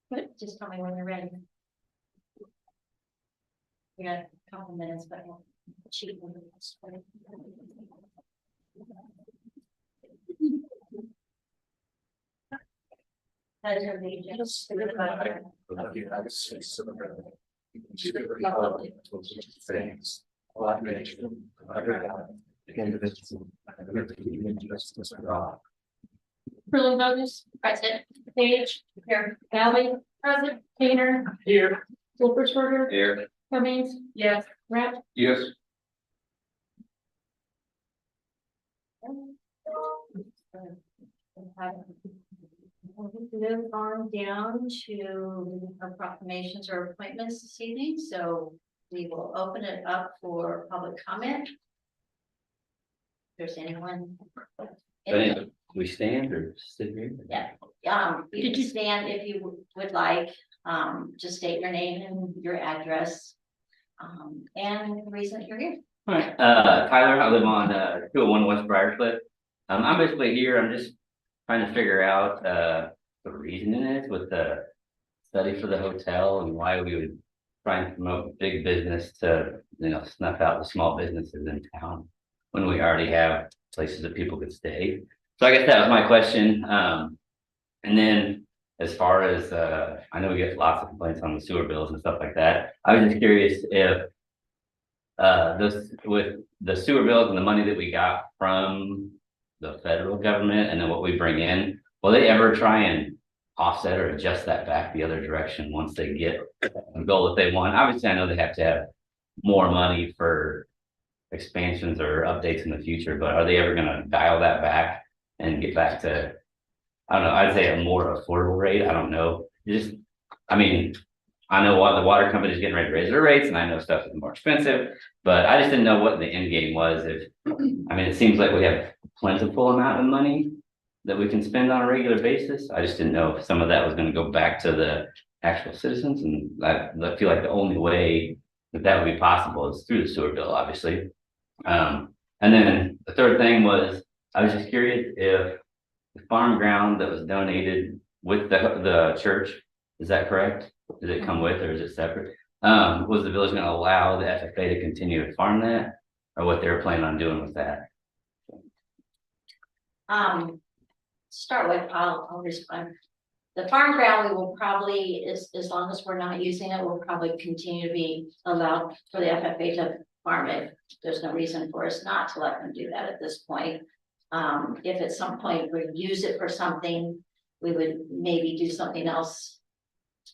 But just tell me when you're ready. We got a couple minutes, but we'll cheat. Has your allegiance to the flag of the United States of America, to the republic for which it stands, one nation, under God, indivisible, with liberty and justice for all. Curly Bogus, present. Page, here. Valley, present. Painter, Here. Wolfersberger, Here. Cummings, yes. Rapp. Yes. Move on down to our proclamations or appointments this evening, so we will open it up for public comment. If there's anyone. We stand or sit here? Yeah, you can stand if you would like, just state your name and your address. And the reason you're here. All right, Tyler, I live on 201 West Briarcliff. I'm basically here, I'm just trying to figure out the reasoning is with the study for the hotel and why we would try and promote big business to, snuff out the small businesses in town when we already have places that people could stay. So I guess that was my question. And then as far as, I know we get lots of complaints on the sewer bills and stuff like that. I was just curious if with the sewer bills and the money that we got from the federal government and then what we bring in, will they ever try and offset or adjust that back the other direction once they get the goal that they want? Obviously, I know they have to have more money for expansions or updates in the future, but are they ever going to dial that back and get back to, I don't know, I'd say a more affordable rate? I don't know. I know why the water company is getting ready to raise their rates, and I know stuff is more expensive, but I just didn't know what the end game was. It seems like we have a plentiful amount of money that we can spend on a regular basis. I just didn't know if some of that was going to go back to the actual citizens, and I feel like the only way that would be possible is through the sewer bill, obviously. And then the third thing was, I was just curious if the farm ground that was donated with the church, is that correct? Did it come with, or is it separate? Was the village going to allow the FFA to continue to farm that, or what they were planning on doing with that? Start with, I'll respond. The farm ground, we will probably, as long as we're not using it, will probably continue to be allowed for the FFA to farm it. There's no reason for us not to let them do that at this point. If at some point we use it for something, we would maybe do something else,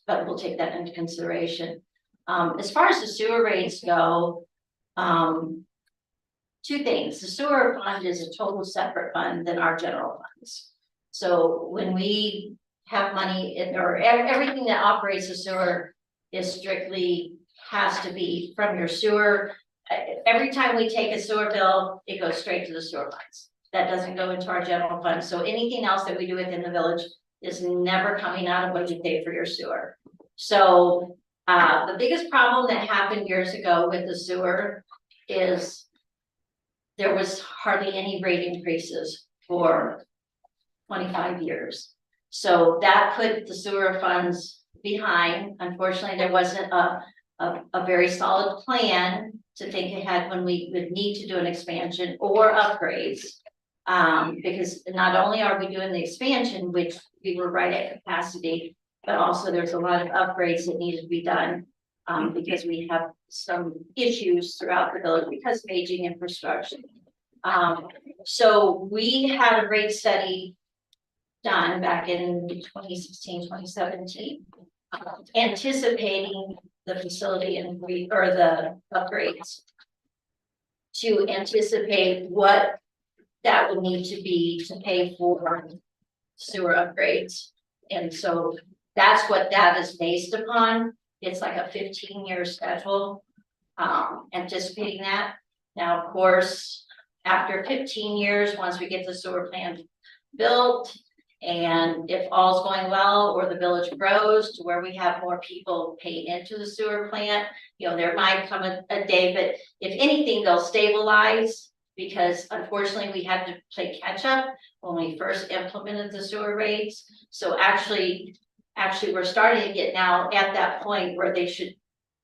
but we'll take that into consideration. As far as the sewer rates go, two things. The sewer fund is a total separate fund than our general funds. So when we have money in, or everything that operates the sewer is strictly has to be from your sewer. Every time we take a sewer bill, it goes straight to the sewer funds. That doesn't go into our general fund. So anything else that we do within the village is never coming out of what you pay for your sewer. So the biggest problem that happened years ago with the sewer is there was hardly any rate increases for 25 years. So that put the sewer funds behind. Unfortunately, there wasn't a very solid plan to think ahead when we would need to do an expansion or upgrades. Because not only are we doing the expansion, which we were right at capacity, but also there's a lot of upgrades that needed to be done because we have some issues throughout the village because of aging infrastructure. So we had a rate study done back in 2016, 2017, anticipating the facility and or the upgrades to anticipate what that would need to be to pay for sewer upgrades. And so that's what that is based upon. It's like a 15-year schedule, anticipating that. Now, of course, after 15 years, once we get the sewer plant built, and if all's going well, or the village grows to where we have more people paying into the sewer plant, there might come a day, but if anything, they'll stabilize because unfortunately we had to play catch up when we first implemented the sewer rates. So actually we're starting to get now at that point where they should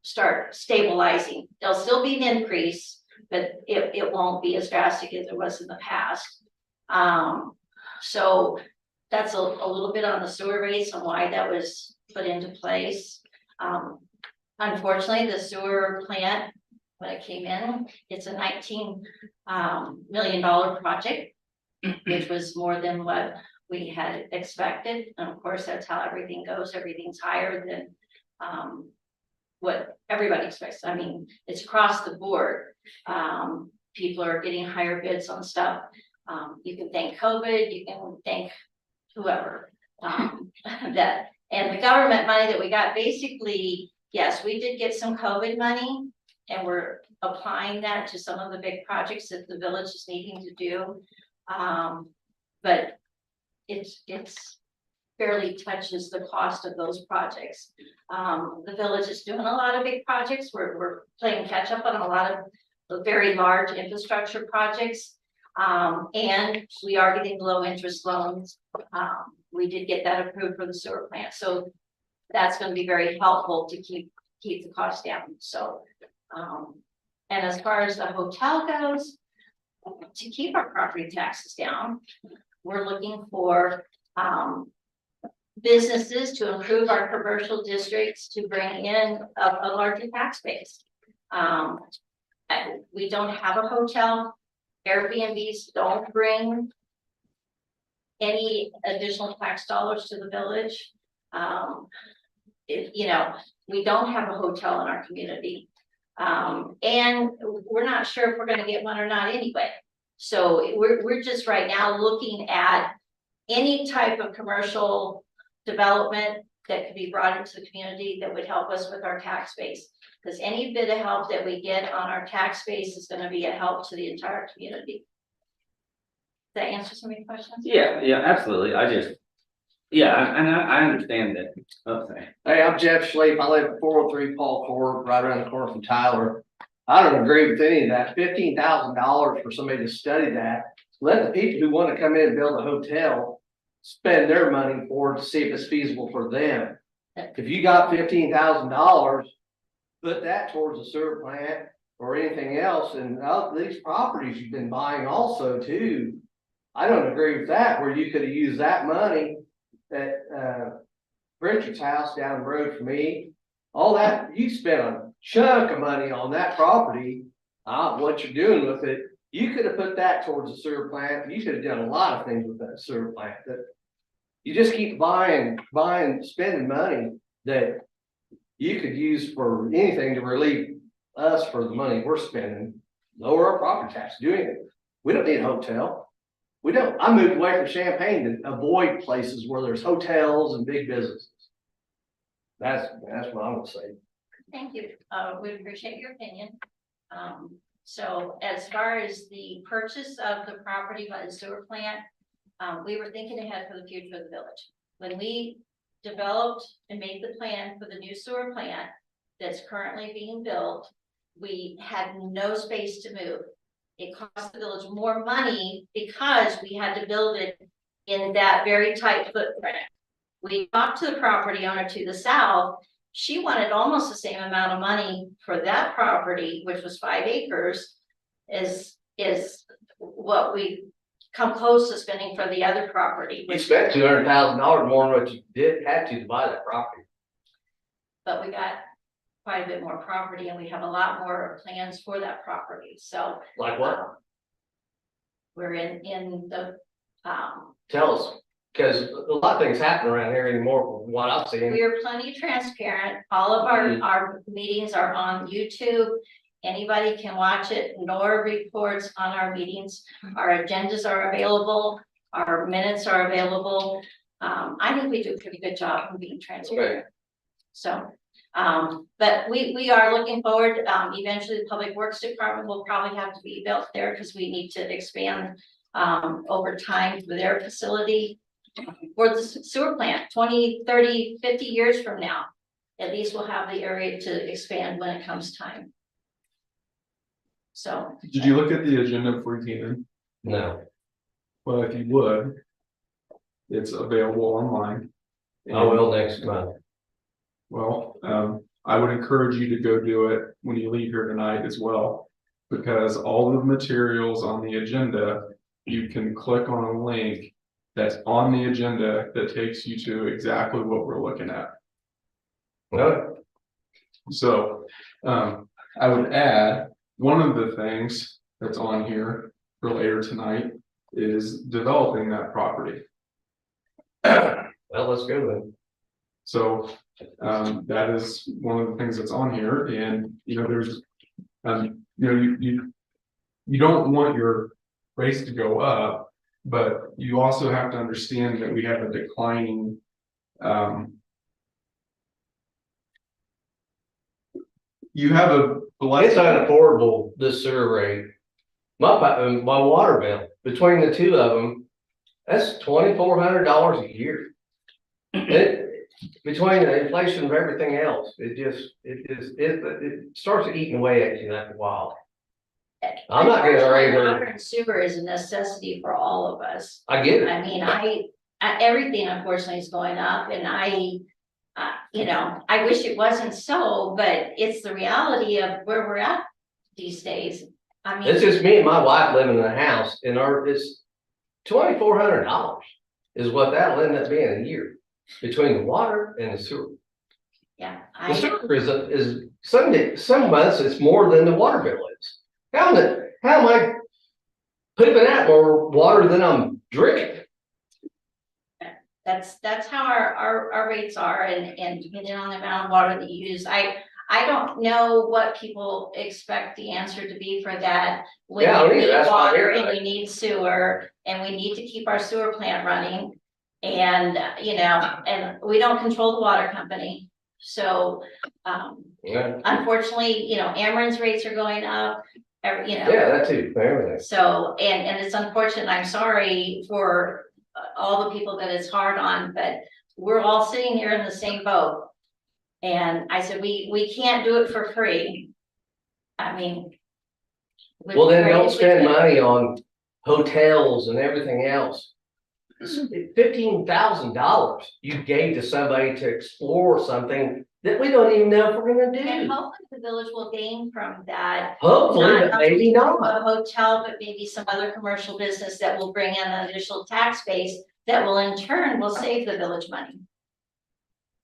start stabilizing. There'll still be an increase, but it won't be as drastic as it was in the past. So that's a little bit on the sewer rates and why that was put into place. Unfortunately, the sewer plant, when it came in, it's a $19 million project, which was more than what we had expected. And of course, that's how everything goes. Everything's higher than what everybody expects. I mean, it's across the board. People are getting higher bids on stuff. You can thank COVID, you can thank whoever, that, and the government money that we got, basically, yes, we did get some COVID money, and we're applying that to some of the big projects that the village is needing to do. But it's barely touches the cost of those projects. The village is doing a lot of big projects. We're playing catch up on a lot of the very large infrastructure projects. And we are getting low interest loans. We did get that approved for the sewer plant. So that's going to be very helpful to keep the cost down. So, and as far as the hotel goes, to keep our property taxes down, we're looking for businesses to improve our commercial districts to bring in a larger tax base. We don't have a hotel. Airbnbs don't bring any additional tax dollars to the village. You know, we don't have a hotel in our community. And we're not sure if we're going to get one or not anyway. So we're just right now looking at any type of commercial development that could be brought into the community that would help us with our tax base. Because any bit of help that we get on our tax base is going to be a help to the entire community. Does that answer some of your questions? Yeah, absolutely. I understand that. Oh, sorry. Hey, I'm Jeff Schleep. I live at 403 Paul Court, right around the corner from Tyler. I don't agree with any of that. $15,000 for somebody to study that. Let the people who want to come in and build a hotel spend their money for it to see if it's feasible for them. If you got $15,000, put that towards a sewer plant or anything else. And these properties you've been buying also too. I don't agree with that, where you could have used that money at Richard's house down the road from me. All that, you spent a chunk of money on that property. What you're doing with it, you could have put that towards a sewer plant. You could have done a lot of things with that sewer plant. That you just keep buying, spending money that you could use for anything to relieve us for the money we're spending. Lower our property tax, doing it. We don't need a hotel. We don't. I moved away from Champaign to avoid places where there's hotels and big businesses. That's what I would say. Thank you. We appreciate your opinion. So as far as the purchase of the property by the sewer plant, we were thinking ahead for the future of the village. When we developed and made the plan for the new sewer plant that's currently being built, we had no space to move. It cost the village more money because we had to build it in that very tight footprint. We talked to the property owner to the south. She wanted almost the same amount of money for that property, which was 5 acres, is what we come close to spending for the other property. You spent $200,000 more than what you had to buy that property. But we got quite a bit more property, and we have a lot more plans for that property. So like what? We're in the Tell us, because a lot of things happen around here anymore from what I've seen. we are plenty transparent. All of our meetings are on YouTube. Anybody can watch it. Nora reports on our meetings. Our agendas are available. Our minutes are available. I think we do a pretty good job of being transparent. Okay. So, but we are looking forward. Eventually, the Public Works Department will probably have to be built there because we need to expand over time for their facility. For the sewer plant, 20, 30, 50 years from now, at least we'll have the area to expand when it comes time. So, Did you look at the agenda before you came in? No, Well, if you would, it's available online. I will next month. Well, I would encourage you to go do it when you leave here tonight as well. Because all the materials on the agenda, you can click on a link that's on the agenda that takes you to exactly what we're looking at. Well, So, I would add, one of the things that's on here for later tonight is developing that property. well, let's go then. So, that is one of the things that's on here, and, you know, there's, you don't want your rates to go up, but you also have to understand that we have a declining, you have a. It's unaffordable, this sewer rate. My water bill, between the two of them, that's $2,400 a year. Between the inflation of everything else, it starts eating away at you after a while. I'm not gonna raise unfortunately, her. water and sewer is a necessity for all of us. I get it. I mean, everything unfortunately is going up and you know, I wish it wasn't so, but it's the reality of where we're at these days. I mean. It's just me and my wife living in the house and it's $2,400 is what that'll end up being a year between the water and the sewer. Yeah. The sewer is some months it's more than the water bill is. How am I putting out more water than I'm drinking? That's how our rates are and depending on the amount of water that you use. I don't know what people expect the answer to be for that. When Yeah, I you don't either. need That's why water they're and like- you need sewer and we need to keep our sewer plant running. And, you know, and we don't control the water company. So, Yeah, unfortunately, you know, Ameren's rates are going up, you know. yeah, that too, for everything. So, and it's unfortunate, I'm sorry for all the people that it's hard on, but we're all sitting here in the same boat. And I said, we can't do it for free. I mean. would Well, be then great don't if we spend could. money on hotels and everything else. $15,000 you gave to somebody to explore something that we don't even know if we're gonna And do. hopefully the village will gain from that. Hopefully, but maybe A not. hotel, but maybe some other commercial business that will bring in an additional tax base that will in turn will save the village money.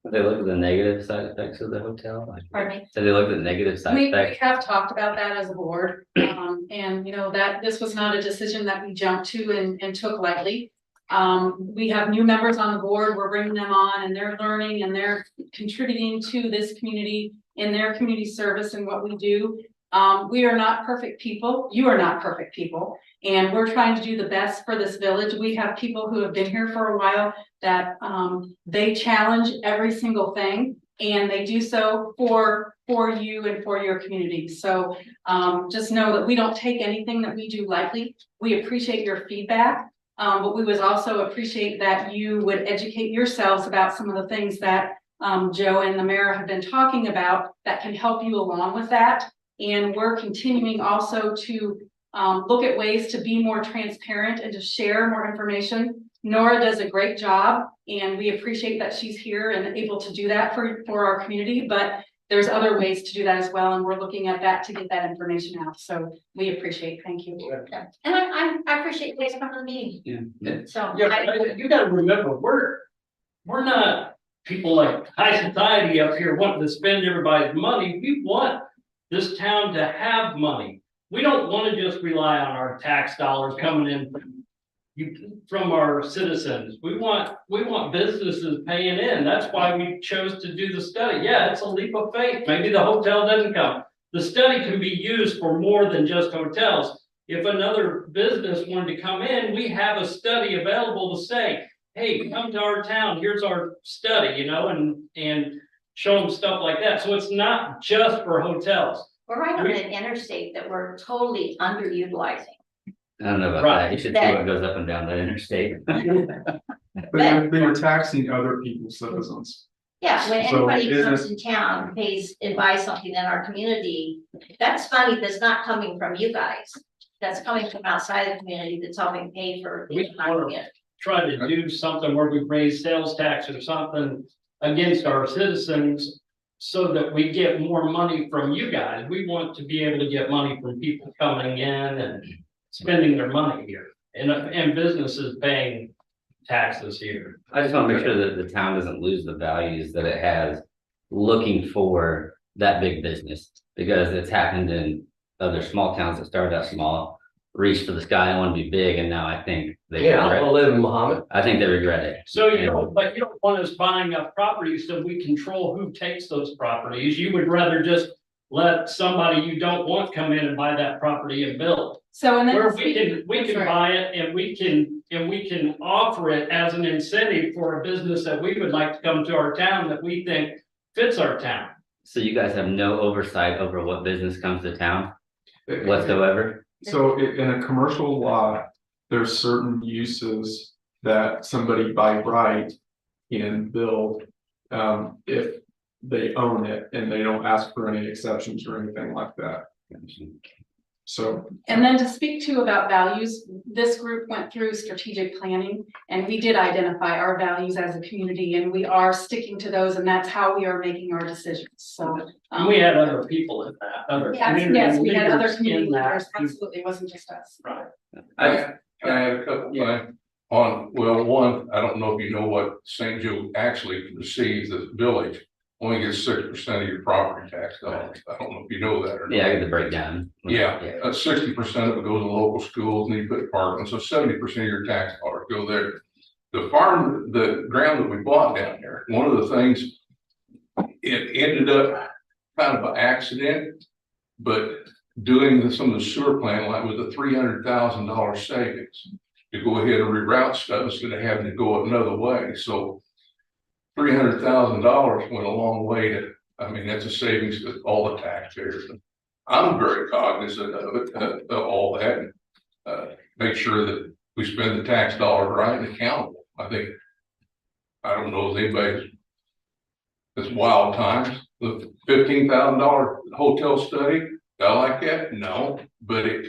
Did they look at the negative side effects of the hotel? Pardon me? Did they look at the negative side We effects? have talked about that as a board, and you know, that this was not a decision that we jumped to and took lightly. We have new members on the board, we're bringing them on and they're learning and they're contributing to this community in their community service and what we do. We are not perfect people, you are not perfect people, and we're trying to do the best for this village. We have people who have been here for a while that they challenge every single thing and they do so for you and for your community. So just know that we don't take anything that we do lightly. We appreciate your feedback. But we would also appreciate that you would educate yourselves about some of the things that Joe and the mayor have been talking about that can help you along with that. And we're continuing also to look at ways to be more transparent and to share more information. Nora does a great job and we appreciate that she's here and able to do that for our community, but there's other ways to do that as well. And we're looking at that to get that information out. So we appreciate, thank you. Yeah. And I appreciate you guys coming to the meeting, Yeah. so. Yeah, but you gotta remember, we're not people like high society up here wanting to spend everybody's money. We want this town to have money. We don't wanna just rely on our tax dollars coming in from our citizens. We want businesses paying in. That's why we chose to do the study. Yeah, it's a leap of faith. Maybe the hotel doesn't come. The study can be used for more than just hotels. If another business wanted to come in, we have a study available to say, hey, come to our town, here's our study, you know, and show them stuff like that. So it's not just for hotels. We're right on an interstate that we're totally underutilizing. I don't know about Right. that. You should see what goes up and down the interstate. But they were taxing other people's citizens. Yeah, when So anybody is comes in town, pays and buys something in our community, that's money that's not coming from you guys. That's coming from outside the community that's helping pay for. We wanna try to do something where we raise sales tax or something against our citizens. So that we get more money from you guys. We want to be able to get money from people coming in and spending their money here. And businesses paying taxes here. I just wanna make sure that the town doesn't lose the values that it has looking for that big business. Because it's happened in other small towns that started out small, reached for the sky and want to be big, and now I think they Yeah, I regret wanna live in Muhammad. I think they regret it. So you don't, but you don't want us buying up properties so we control who takes those properties. You would rather just let somebody you don't want come in and buy that property and build. So, and then. Where we That's can right. buy it and we can offer it as an incentive for a business that we would like to come to our town that we think fits our town. So you guys have no oversight over what business comes to town whatsoever? So in a commercial lot, there's certain uses that somebody by right can build. If they own it and they don't ask for any exceptions or anything like that, so. And then to speak to about values, this group went through strategic planning and we did identify our values as a community and we are sticking to those and that's how we are making our decisions, so. And we had other people in that, other community Yes, we had other leaders community in that. leaders, absolutely, it wasn't just us. Right. I, Can I add a couple things on, well, one, I don't know if you know what St. Joe actually receives as a village. Only gets 6% of your property tax dollars. I don't know if you know that or not. yeah, I get the breakdown. Yeah, 60% of it goes to local schools and you put parking, so 70% of your tax dollars go there. The farm, the ground that we bought down there, one of the things, it ended up kind of an accident, but doing some of the sewer plant line was a $300,000 savings to go ahead and reroute stuff instead of having to go another way. So $300,000 went a long way to, I mean, that's a savings to all the taxpayers. I'm very cognizant of it, of all that. Make sure that we spend the tax dollars right and accountable. I think, I don't know if anybody's, it's wild times, the $15,000 hotel study, I like that, no, but it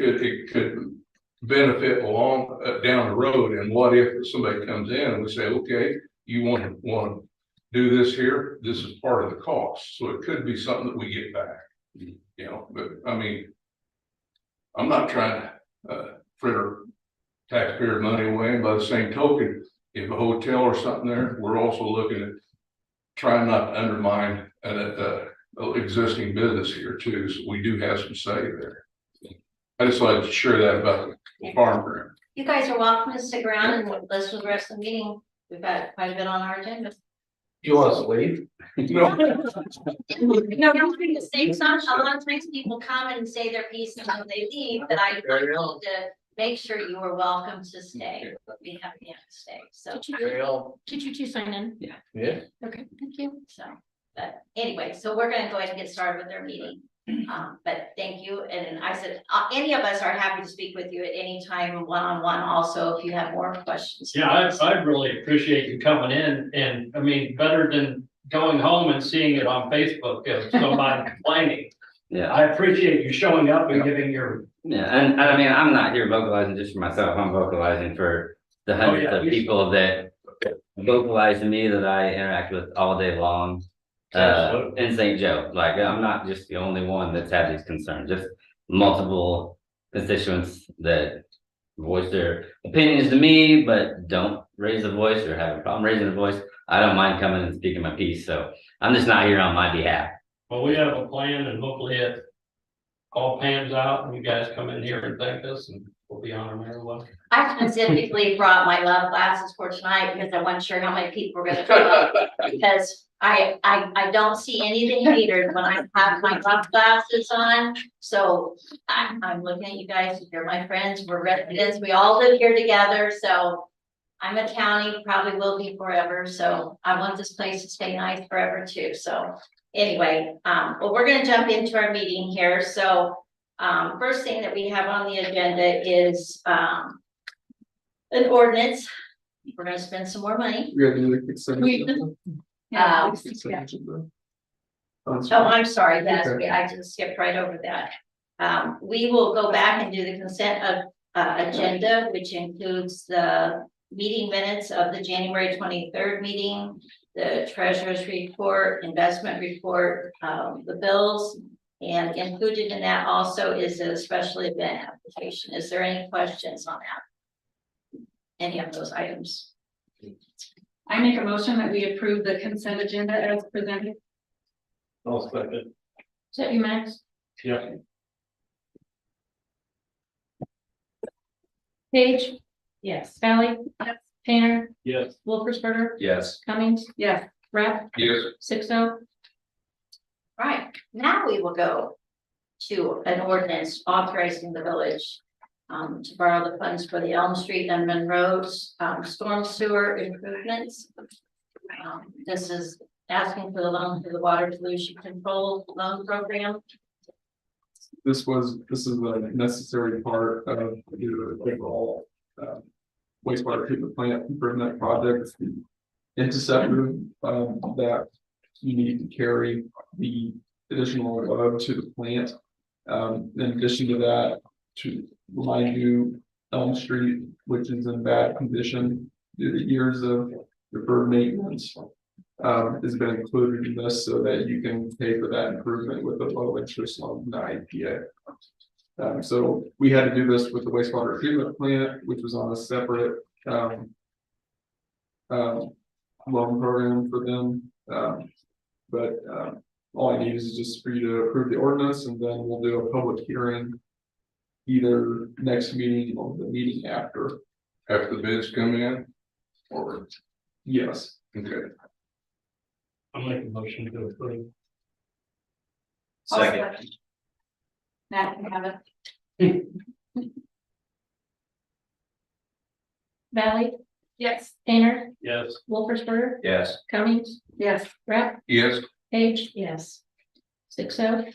could benefit along, down the road. And what if somebody comes in and we say, okay, you want to do this here, this is part of the cost, so it could be something that we get back. You know, but I mean, I'm not trying to fritter taxpayer money away, and by the same token, if a hotel or something there, we're also looking at trying not to undermine an existing business here too, so we do have some say there. I just like to share that about the farm ground. You guys are welcome to stick around and listen to the rest of the meeting. We've got quite a bit on our agenda. You want us to leave? No, No, don't make mistakes. A lot of times people come and say their piece and then they leave, but I Carry need on. to make sure you are welcome to stay. We have to stay, so. Carry on. Did you two sign in? Yeah. Okay, thank you. So, but anyway, so we're gonna go ahead and get started with our meeting. But thank you, and I said, any of us are happy to speak with you at any time, one-on-one also, if you have more questions. Yeah, I really appreciate you coming in and, I mean, better than going home and seeing it on Facebook of somebody complaining. Yeah, I appreciate you showing up and giving your, yeah, and I mean, I'm not here vocalizing just for myself, I'm vocalizing for the hundreds yeah, of we- people that vocalize to me that I interact with all day long. Absolutely. In St. Joe, like, I'm not just the only one that's had these concerns, just multiple constituents that voice their opinions to me, but don't raise a voice or have a problem raising a voice. I don't mind coming and speaking my piece, so I'm just not here on my behalf. well, we have a plan and hopefully it all pans out and you guys come in here and thank us and we'll be on our merry way. I specifically brought my love glasses for tonight because I wasn't sure how many people were gonna show up. Because I don't see anything haters when I have my love glasses on. So I'm looking at you guys, you're my friends, we're residents, we all live here together, so. I'm a townie, probably will be forever, so I want this place to stay nice forever too, so. Anyway, well, we're gonna jump into our meeting here, so. First thing that we have on the agenda is, an ordinance. We're gonna spend some more money. We're gonna do the consent We- agenda? Yeah. Consent agenda. Oh, I'm sorry, that's, I just skipped right over that. We will go back and do the consent of, agenda, which includes the meeting minutes of the January 23rd meeting, the treasurer's report, investment report, the bills, and included in that also is a special event application. Is there any questions on that? Any of those items? I make a motion that we approve the consent agenda as presented. I'll second. Is that you, Max? Yeah. Page? Yes. Sally? Yes. Painter? Yes. Wolfersberger? Yes. Cummings? Yes. Rapp? Yes, 6-0. Right, now we will go to an ordinance authorizing the village to borrow the funds for the Elm Street and Monroe's storm sewer improvements. This is asking for the loan for the water pollution control loan program. This is a necessary part of the overall wastewater treatment plant improvement project. The interceptor that you need to carry the additional load to the plant. In addition to that, to remind you, Elm Street, which is in bad condition due to years of deferred maintenance, has been included in this so that you can pay for that improvement with a low interest loan from the IPA. So we had to do this with the wastewater treatment plant, which was on a separate loan program for them. But all I need is just for you to approve the ordinance, and then we'll do a public hearing either next meeting or the meeting after. after the bids come in, or, Yes. okay. I'll make a motion to approve. Second. Matt, can have it. Valley? Yes. Painter? Yes. Wolfersberger? Yes. Cummings? Yes. Rapp? Yes, Page? Yes. 6-0.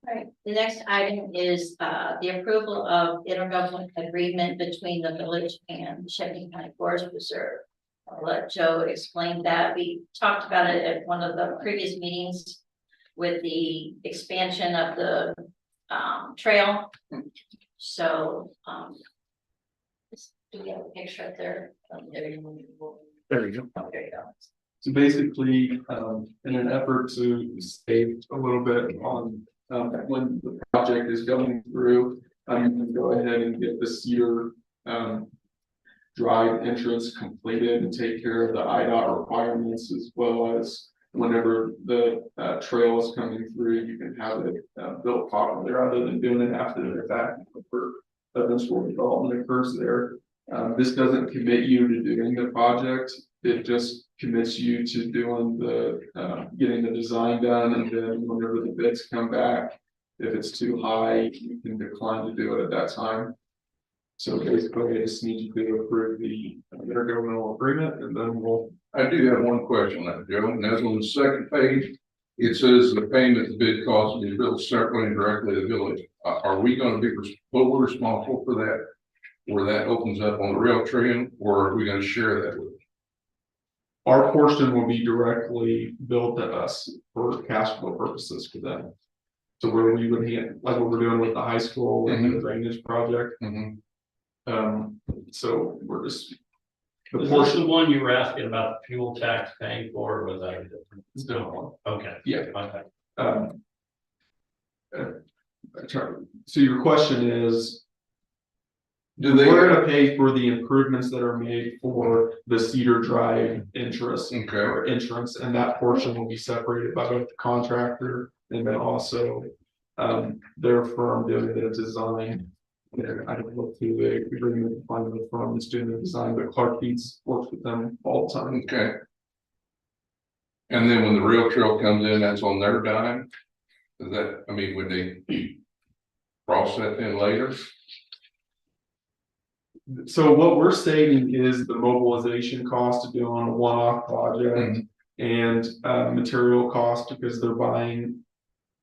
All right, the next item is the approval of intergovernmental agreement between the village and Chesapeake County Forest Preserve. I'll let Joe explain that. We talked about it at one of the previous meetings with the expansion of the trail. So do we have a picture up there? There you go. There you go. Oh, there you go. So basically, in an effort to save a little bit on when the project is going through, you can go ahead and get the Cedar Drive entrance completed and take care of the IDOT requirements, as well as whenever the trail is coming through, you can have it built properly rather than doing it after the fact for eventual development occurs there. This doesn't commit you to doing the project. It just commits you to doing the getting the design done, and then whenever the bids come back, if it's too high, you can decline to do it at that time. So basically, I just need you to approve the intergovernmental agreement, and then we'll. I do have one question on that, Joe, and that's on the second page. It says the payment the bid cost will be billed separately and directly to the village. Are we gonna be, what we're responsible for that? Where that opens up on the rail trail, or are we gonna share that with? Our portion will be directly billed to us for cash flow purposes for them. So where we would hand, like what we're doing with the high school and the drainage project. So we're just. The Is this portion, the one you were asking about the fuel tax paying for, or was that a different? is different one. Okay. Yeah. Okay. So your question is, Do they? we're gonna pay for the improvements that are made for the Cedar Drive interest Okay, or insurance, and that portion will be separated by both the contractor and then also their firm doing the design. I don't look through the agreement to find the firm that's doing the design, but Clark Keats works with them all the time. okay. And then when the rail trail comes in, that's on their dime? Is that, I mean, would they cross that in later? So what we're saving is the mobilization cost of doing a one-off project and material cost, because they're buying,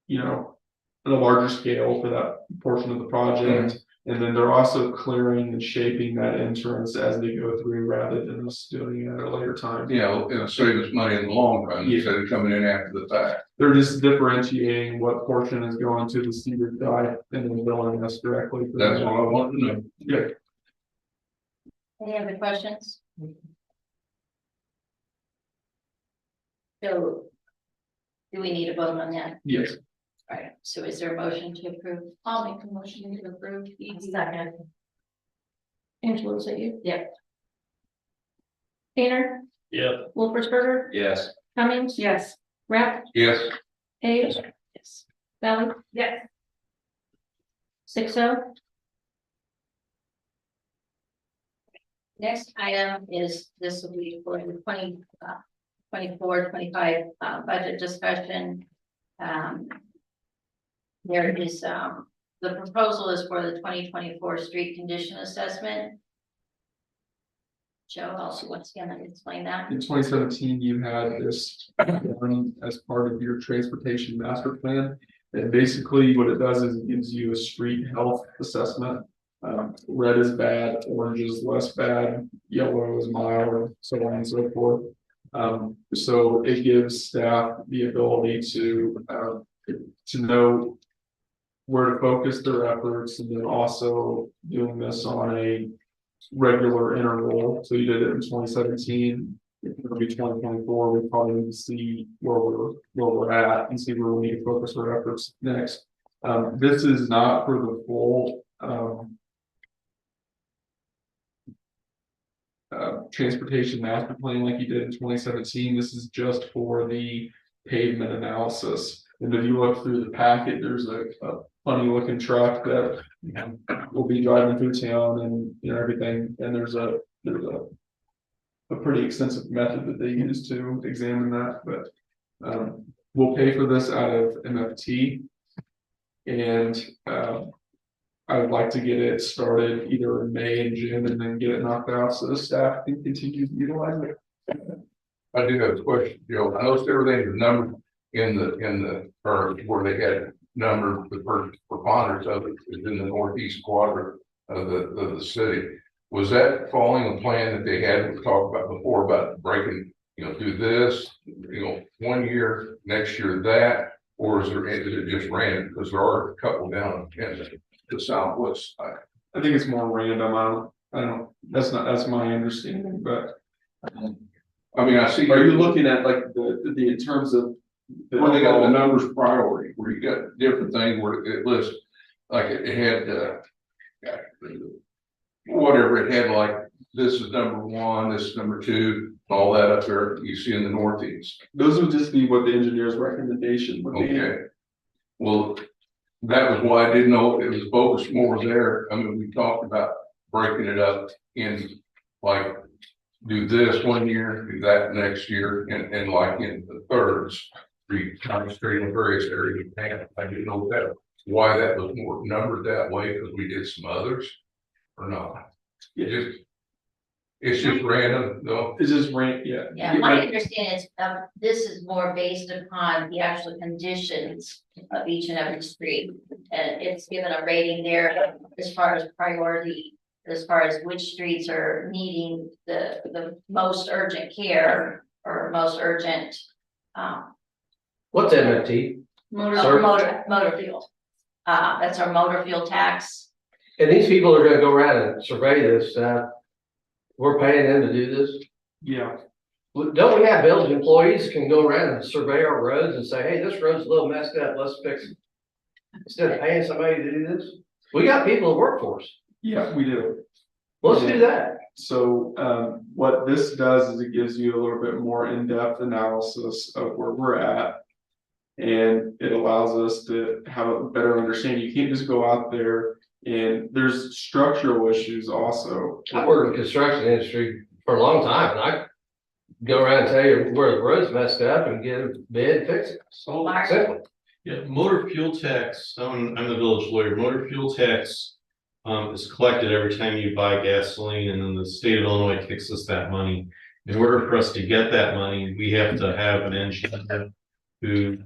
you know, at a larger scale for that portion of the project. And then they're also clearing and shaping that entrance as they go through rather than us doing it at a later time. You know, it'll save us money in the long run instead of coming in after the fact. They're just differentiating what portion is going to the cedar dike and then billing us directly. for That's that. what I want to know. Yeah, Any other questions? So do we need a vote on that? yes. All right, so is there a motion to approve? I'll make a motion to approve. Second. Angela, is that you? Yep. Painter, Yeah. Wolfersberger, Yes. Cummings, Yes. Rapp, Yes, Page, Yes. Valley, Yes. 6-0. Next item is, this will be for the 24-25 budget discussion. There is, the proposal is for the 2024 street condition assessment. Joe also once again, let me explain that. In 2017, you had this done as part of your transportation master plan. And basically what it does is it gives you a street health assessment. Red is bad, orange is less bad, yellow is mild, and so on and so forth. So it gives staff the ability to know where to focus their efforts, and then also doing this on a regular interval. So you did it in 2017. It'll be 2024. We probably need to see where we're at and see where we need to focus our efforts next. This is not for the full transportation master plan like you did in 2017. This is just for the pavement analysis. And if you look through the packet, there's a funny looking truck that will be driving through town and everything. And there's a pretty extensive method that they use to examine that, but we'll pay for this out of MFT. And I would like to get it started either in May and June and then get it knocked out so the staff can continue to utilize it. I do have a question, Joe. I noticed everything's numbered in the, or where they had numbered the first preponderance of it is in the northeast quadrant of the city. Was that following a plan that they had talked about before about breaking, do this, 1 year, next year that, or is it just random? Because there are a couple down in the southwest side. I think it's more random. I don't, that's my understanding, but. I mean, I see. Are you looking at like the in terms of? Well, they got the numbers priority, where you got different things where it lists, like it had, whatever, it had like, this is number 1, this is number 2, all that up there you see in the northeast. Those would just be what the engineer's recommendation would be. Okay. Well, that was why I didn't know it was focused more there. I mean, we talked about breaking it up in like, do this 1 year, do that next year, and like in the thirds, concentrating on various areas of town. I didn't know that, why that was more numbered that way, because we did some others or not. It's just random, though. It's just yeah. Yeah, my understanding is, this is more based upon the actual conditions of each and every street. And it's given a rating there as far as priority, as far as which streets are needing the most urgent care or most urgent, What's MFT? motor fuel. That's our motor fuel tax. And these people are gonna go around and survey this, we're paying them to do this? Yeah. Don't we have village employees can go around and survey our roads and say, hey, this road's a little messed up, let's fix it? Instead of paying somebody to do this? We got people that work for us. Yeah, we do. Let's do that. So what this does is it gives you a little bit more in-depth analysis of where we're at. And it allows us to have a better understanding. You can't just go out there, and there's structural issues also. I've worked in the construction industry for a long time, and I go around and tell you where the road's messed up and get a bid and fix it. So, Simple. yeah, motor fuel tax, I'm the village lawyer, motor fuel tax is collected every time you buy gasoline, and then the state of Illinois kicks us that money. In order for us to get that money, we have to have an engineer who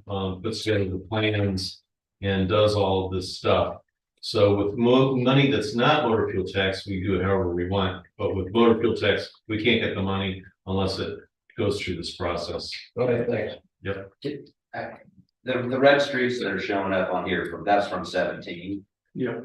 puts together the plans and does all of this stuff. So with money that's not motor fuel tax, we do it however we want, but with motor fuel tax, we can't get the money unless it goes through this process. Okay, thanks. The red streaks that are showing up on here that's from 17. Yeah.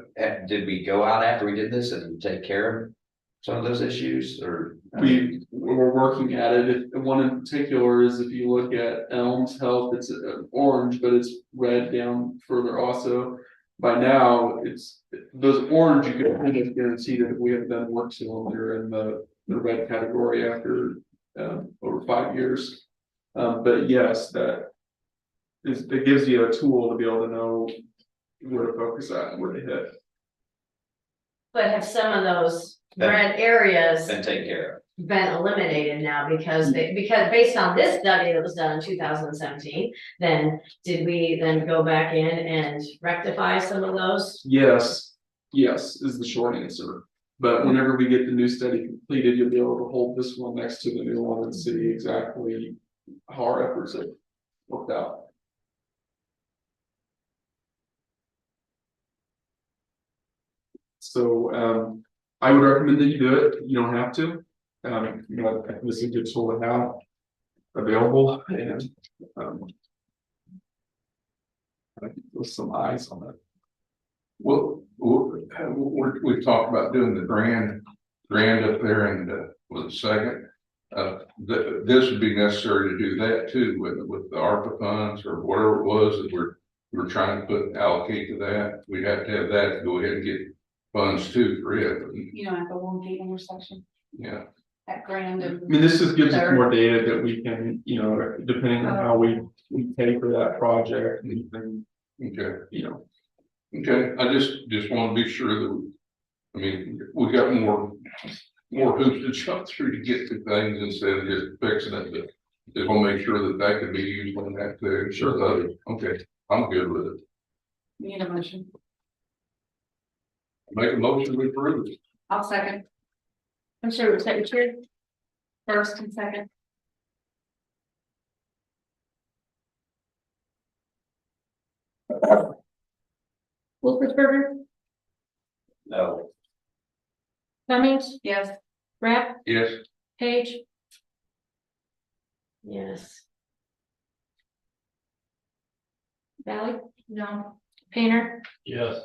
Did we go out after we did this and take care of some of those issues or? We're working at it. If one in particular is if you look at Elms Health, it's orange, but it's red down further also. By now, it's those orange, you can kind of guarantee that we have done work to them. They're in the red category after over 5 years. But yes, it gives you a tool to be able to know where to focus at and where to hit. But have some of those red areas Been taken care of. been eliminated now because because based on this study that was done in 2017, then did we then go back in and rectify some of those? Yes is the short answer. But whenever we get the new study completed, you'll be able to hold this one next to the new one and see exactly how our efforts have worked out. So I would recommend that you do it. You don't have to. This is a good tool to have available and I think with some eyes on it. Well, we talked about doing the grand up there and with the second. This would be necessary to do that too with the ARPA funds or whatever it was that we're trying to allocate to that. We'd have to have that to go ahead and get funds too for it. You know, at the one gate intersection Yeah. at Grand and. I mean, this just gives us more data that we can, depending on how we pay for that project, we can, Okay. Okay, I just want to be sure that, we got more hoops to jump through to get to things instead of just fixing it, but just want to make sure that could be used on that too. Sure. Okay, I'm good with it. Need a motion. Make a motion to approve it. I'll second. I'm sorry, was that your chair? First and second. Wolfersberger, No. Cummings, Yes. Rapp, Yes. Page, Yes. Valley, No. Painter, Yes.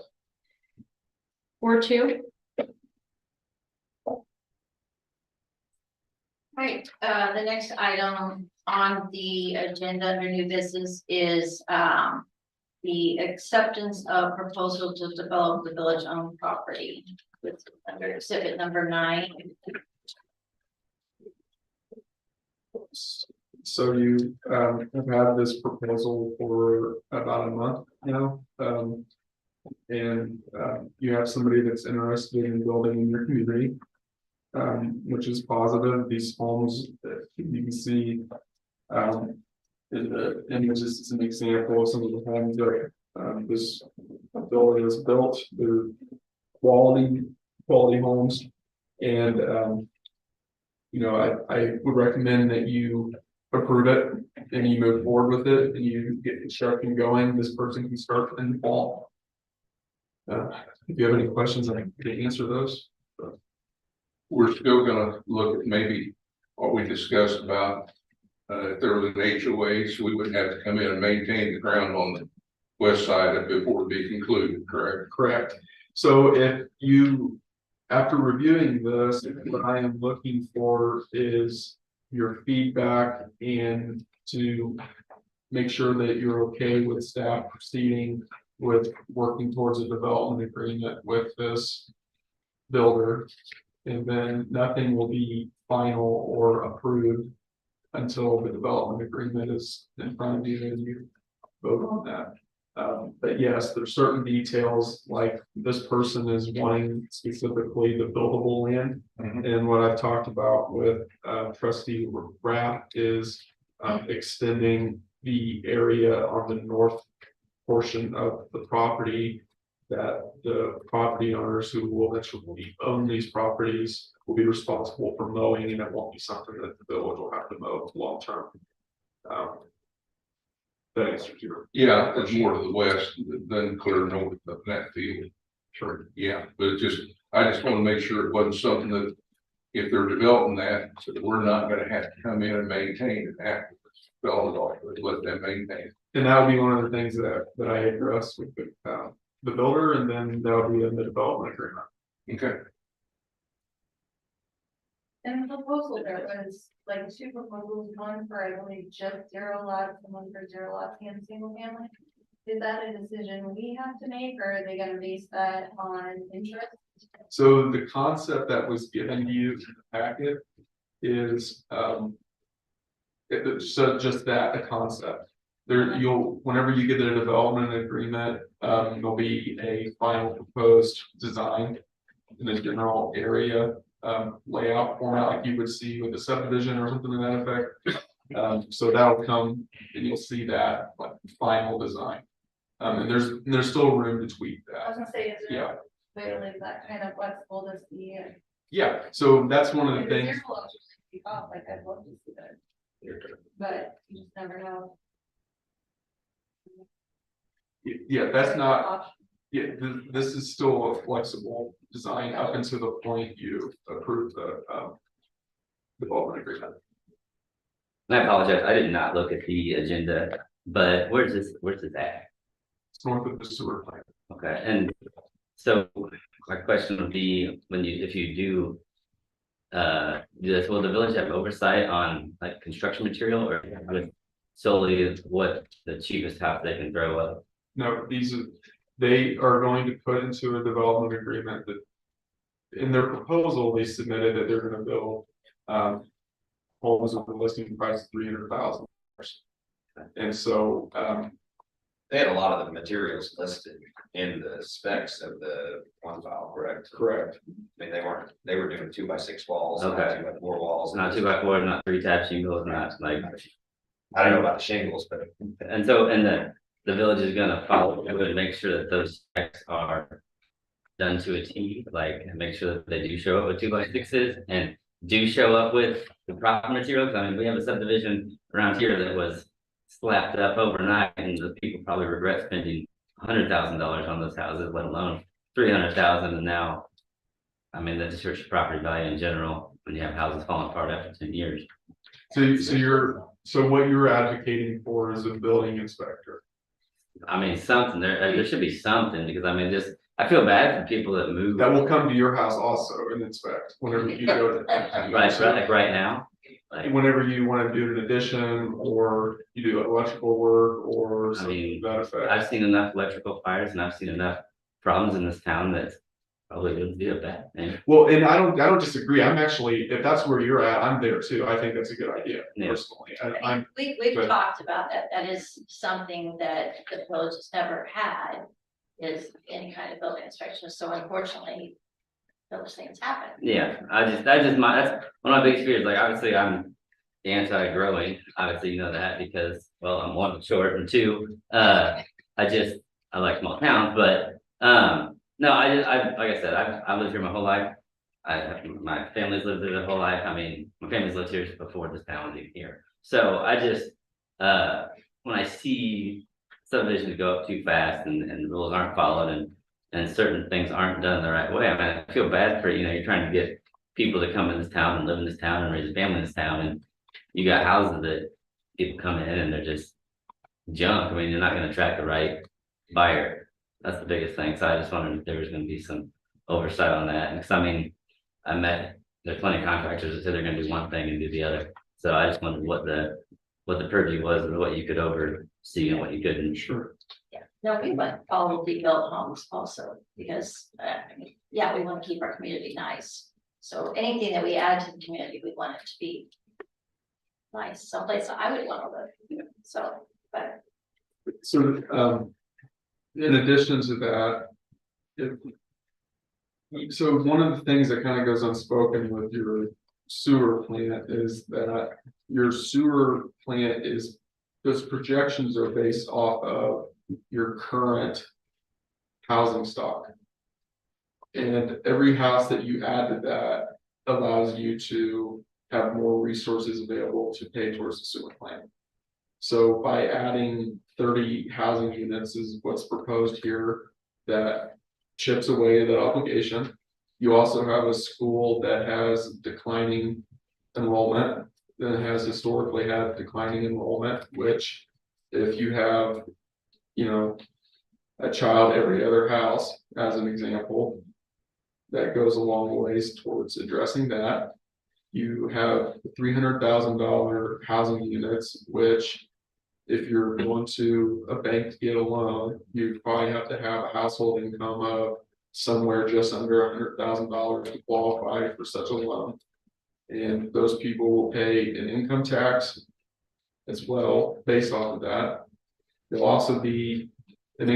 Ward 2. Right, the next item on the agenda under new business is, the acceptance of proposal to develop the village-owned property with under exhibit number 9. So you have had this proposal for about a month now. And you have somebody that's interested in building in your community. Which is positive. These homes that you can see in the images as an example of some of the homes that this building is built. They're quality homes. And I would recommend that you approve it and you move forward with it and you get construction going. This person can start in the fall. If you have any questions, I can answer those. We're still gonna look at maybe what we discussed about, if there was an HOA, so we wouldn't have to come in and maintain the ground on the west side of it before it be concluded, correct? Correct. So if you, after reviewing this, what I am looking for is your feedback and to make sure that you're okay with staff proceeding with working towards a development agreement with this builder. And then nothing will be final or approved until the development agreement is in front of you and you vote on that. But yes, there's certain details like this person is wanting specifically the buildable land. And what I've talked about with trustee Rapp is extending the area on the north portion of the property that the property owners who will eventually own these properties will be responsible for mowing, and it won't be something that the village will have to mow long term. That answers your. Yeah, it's more to the west than clear north of that field. Sure, yeah, but I just want to make sure it wasn't something that if they're developing that, so that we're not gonna have to come in and maintain it after it's developed off, but let them maintain it. And that would be one of the things that I addressed with the builder, and then that would be in the development agreement. Okay, In the proposal, there was like two proposals, one for, I believe, just 0 lots and one for 0 lots and single family. Is that a decision we have to make, or are they gonna base that on interest? So the concept that was given to you in the packet is, so just that, the concept. There, whenever you get a development agreement, there'll be a final proposed design in the general area, layout format like you would see with a subdivision or something to that effect. So that'll come and you'll see that like final design. And there's still room to tweak I was that. gonna say, is Yeah. there a way to leave that kind of flexible to see? Yeah, so that's one of the If things. 0 lots should be off, like I'd love to see that, but you just never know. Yeah, that's not, yeah, this is still a flexible design up until the point you approve the development agreement. And I apologize, I did not look at the agenda, but where's this at? It's north of the sewer plant. Okay, and so my question would be, if you do. Will the village have oversight on like construction material or solely what the cheapest house they can throw up? No, they are going to put into a development agreement that. In their proposal, they submitted that they're gonna build homes with a listing price of $300,000. And so, They had a lot of the materials listed in the specs of the one file, correct? correct. I mean, they were doing 2x6 walls, not Okay. 2x4 walls. Not 2x4, not 3-tab shingles, not like, I don't know about the shingles, but and so, and the village is gonna follow, and make sure that those specs are. Done to a T, like, and make sure that they do show up with 2x6s and do show up with the proper materials. I mean, we have a subdivision around here that was. Slapped up overnight, and the people probably regret spending $100,000 on those houses, let alone 300,000, and now. I mean, that just hurts your property value in general, when you have houses falling apart after 10 years. So what you're advocating for is a building inspector. I mean, something, there should be something, because I mean, I feel bad for people that move. That will come to your house also and inspect whenever you go to. Like right now, like, Whenever you want to do an addition or you do electrical work or I something mean, to that effect. I've seen enough electrical fires and I've seen enough problems in this town that probably wouldn't be a bad thing. Well, and I don't disagree. I'm actually, if that's where you're at, I'm there too. I think that's a good idea Yeah. personally. I'm, We've But- talked about that. That is something that the village has never had. Is any kind of building inspection. So unfortunately. Those things happen. Yeah, that's one of my biggest fears, like, obviously, I'm anti-growing, obviously, you know that, because, well, I'm one, short, and two, I like small towns, but, no, like I said, I've lived here my whole life. My family's lived here their whole life, I mean, my family's lived here before this town was even here, so when I see subdivisions go up too fast and rules aren't followed and certain things aren't done the right way. I mean, I feel bad for, you're trying to get people to come in this town and live in this town and raise a family in this town, and you got houses that people come in and they're just junk. I mean, you're not gonna attract the right buyer. That's the biggest thing. So I just wondered if there was gonna be some oversight on that. And 'cause I mean, there's plenty of contractors that say they're gonna do one thing and do the other. So I just wondered what the purview was and what you could oversee and what you couldn't. sure. No, we want all of the built homes also, because, we want to keep our community nice. So anything that we add to the community, we want it to be nice, someplace I would want to live, so, but. So, in addition to that. So one of the things that kind of goes unspoken with your sewer plant is that your sewer plant those projections are based off of your current housing stock. And every house that you add to that allows you to have more resources available to pay towards the sewer plant. So by adding 30 housing units is what's proposed here, that chips away at the obligation. You also have a school that has declining enrollment, that has historically had declining enrollment, which if you have, you know, a child every other house, as an example, that goes a long ways towards addressing that. You have $300,000 housing units, which if you're going to a bank to get a loan, you probably have to have a household income of somewhere just under $100,000 to qualify for such a loan. And those people will pay an income tax as well, based off of that. There'll also be a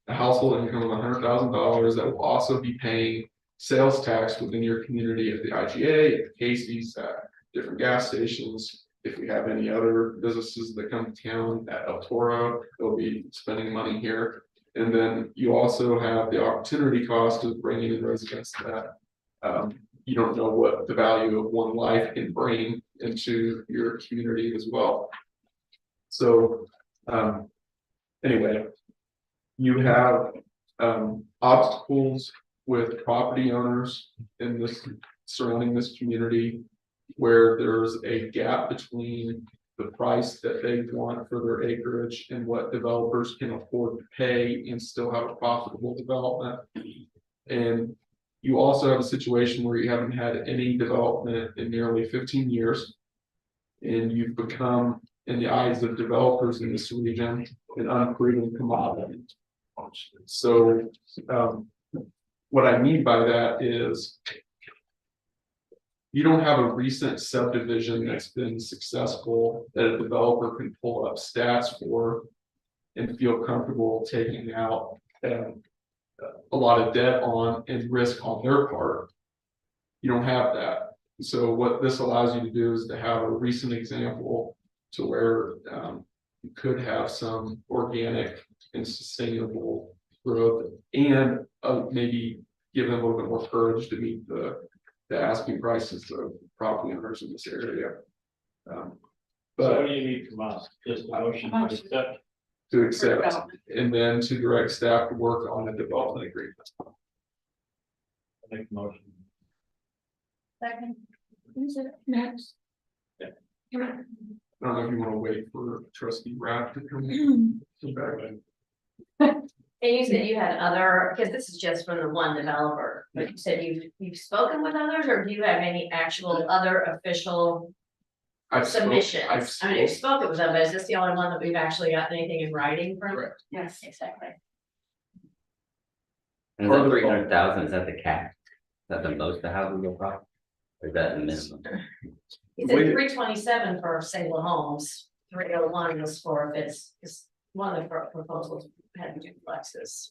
household income of $100,000 that will also be paying sales tax within your community at the IGA, at the Casey's, at different gas stations. If we have any other businesses that come to town at El Toro, they'll be spending money here. And then you also have the opportunity cost of bringing in residents that you don't know what the value of one life can bring into your community as well. So anyway, you have obstacles with property owners in this surrounding this community, where there's a gap between the price that they want for their acreage and what developers can afford to pay and still have a profitable development. And you also have a situation where you haven't had any development in nearly 15 years. And you've become, in the eyes of developers in this region, an unproven commodity. So what I mean by that is you don't have a recent subdivision that's been successful that a developer can pull up stats for and feel comfortable taking out a lot of debt on and risk on their part. You don't have that. So what this allows you to do is to have a recent example to where you could have some organic and sustainable growth, and maybe give them a little bit more courage to meet the asking prices of property owners in this area. So But what do you need from us? Just a motion to accept? to accept, and then to direct staff to work on a development agreement. Make the motion. Second. Who's it? Max? Yeah. Come on. I don't know if you want to wait for trustee Rath to come back. And you said you had other, because this is just from the one developer, but you said you've spoken with others, or do you have any actual other official submissions? I mean, you've spoken with them, but is this the only one that we've actually gotten anything in writing from? Correct. Yes, exactly. And is that 300,000, is that the cap? Is that the most the housing will cost? Or is that the minimum? He said 327 for single homes, 301 is for if it's one of the proposals had duplexes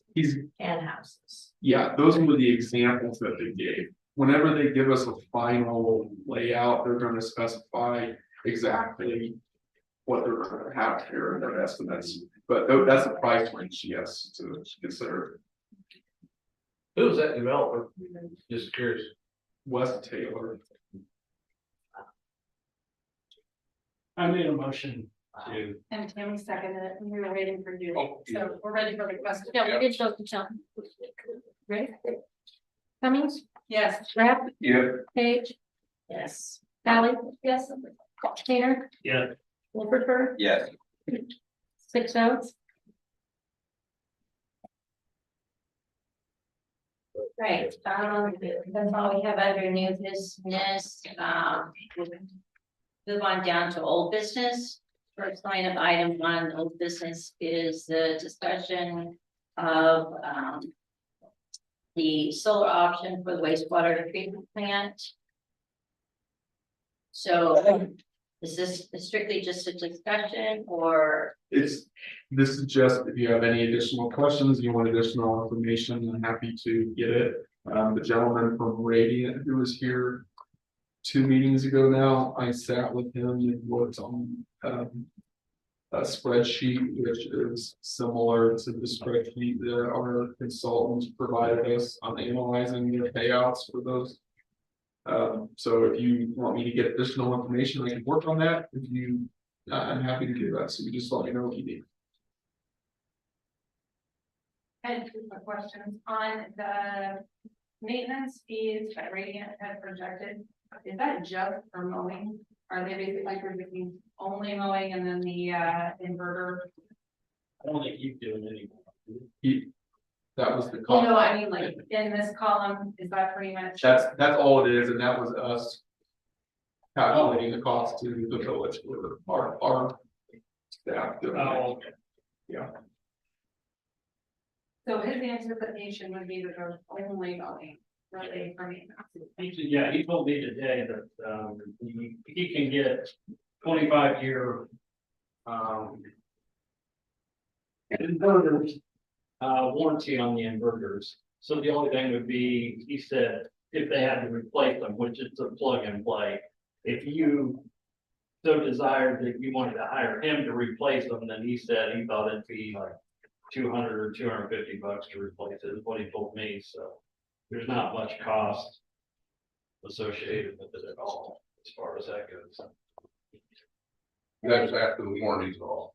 and houses. Yeah, those were the examples that they gave. Whenever they give us a final layout, they're going to specify exactly what they're going to have here in their estimates. But that's a price range, yes, to consider. Who's that developer? Just curious. Wes Taylor. I made a motion to. And Tammy seconded it, and we were waiting for you, Oh, yeah. so we're ready for the question. Yeah, we did vote to tell. Ready? Cummings, Yes. Rath, Yeah. Page, Yes. Sally. Yes. Tanner, Yeah. Wolford, Yes. 6-0. Right, that's all we have under new business, move on down to old business. First line of item on old business is the discussion of, the solar option for the wastewater treatment plant. So, is this strictly just a discussion, or? This is just, if you have any additional questions, you want additional information, I'm happy to get it. The gentleman from Radiant who was here 2 meetings ago now, I sat with him and worked on a spreadsheet, which is similar to the spreadsheet that our consultants provided us on analyzing the payouts for those. So if you want me to get additional information, I can work on that. If you, I'm happy to do that. So you just let me know what you need. I had two quick questions on the maintenance fees that Radiant had projected. Is that just for mowing? Are they basically predicting only mowing and then the inverter? I don't think you doing any. That was the You cost. know, I mean, like in this column, is that pretty much? That's all it is, and that was us calculating the cost to the village with our staff doing it. Oh, okay. Yeah. So his anticipation would be that there's only mowing really for maintenance. Yeah, he told me today that, he can get 25-year, inverters, warranty on the inverters. So the only thing would be, he said, if they had to replace them, which is a plug and play, if you so desired that you wanted to hire him to replace them, then he said he thought it'd be like 200 or 250 bucks to replace it, is what he told me, so there's not much cost associated with it at all, as far as that goes. That's after the warranty's off.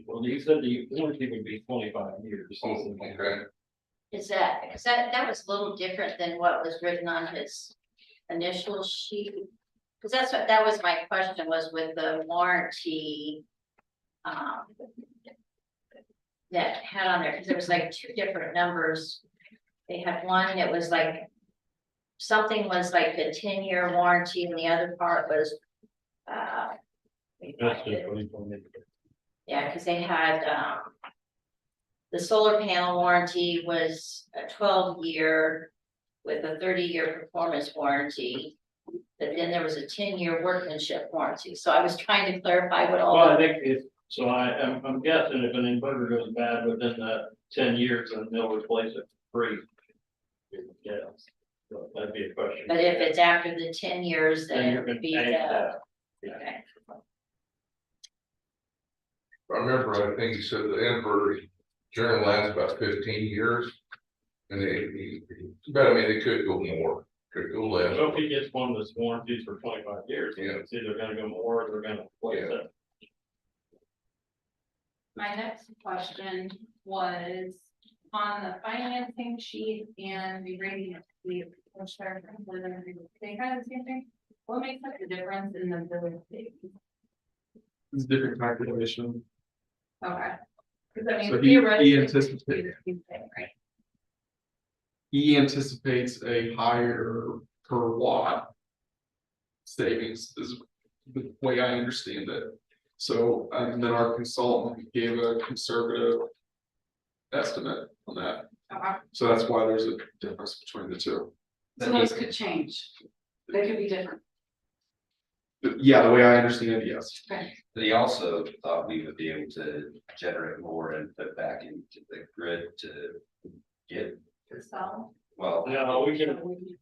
Well, he said the warranty would be 25 years. Oh, okay. Is that, because that was a little different than what was written on his initial sheet? Because that was my question, was with the warranty. That had on there, because there was like two different numbers. They had one that was like, something was like the 10-year warranty and the other part was, That's just what he told me. yeah, because they had, the solar panel warranty was a 12-year with a 30-year performance warranty. But then there was a 10-year workmanship warranty. So I was trying to clarify what all. Well, I think if, so I'm guessing if an inverter goes bad within the 10 years, then they'll replace it for free. Yes, so that'd be a question. But if it's after the 10 years, then it would be Then the, you're gonna pay that. okay. I remember, I think he said the inverter generally lasts about 15 years. And but I mean, it could go more, could go less. So if he gets one that's warranted for 25 years, Yeah. it's either gonna go more or they're gonna replace it. My next question was on the financing sheet and the Radiant sheet, which are, they kind of the same thing. What makes up the difference in the billing statement? It's a different calculation. Okay. Because I mean, So he theoretically, anticipates- it's the same thing, right? He anticipates a higher per watt savings is the way I understand it. So, and then our consultant gave a conservative estimate on that. Okay. So that's why there's a difference between the two. So those could change. They could be different. Yeah, the way I understand it, yes. Okay. But he also thought we would be able to generate more and put back into the grid to get, So, well. No, we can,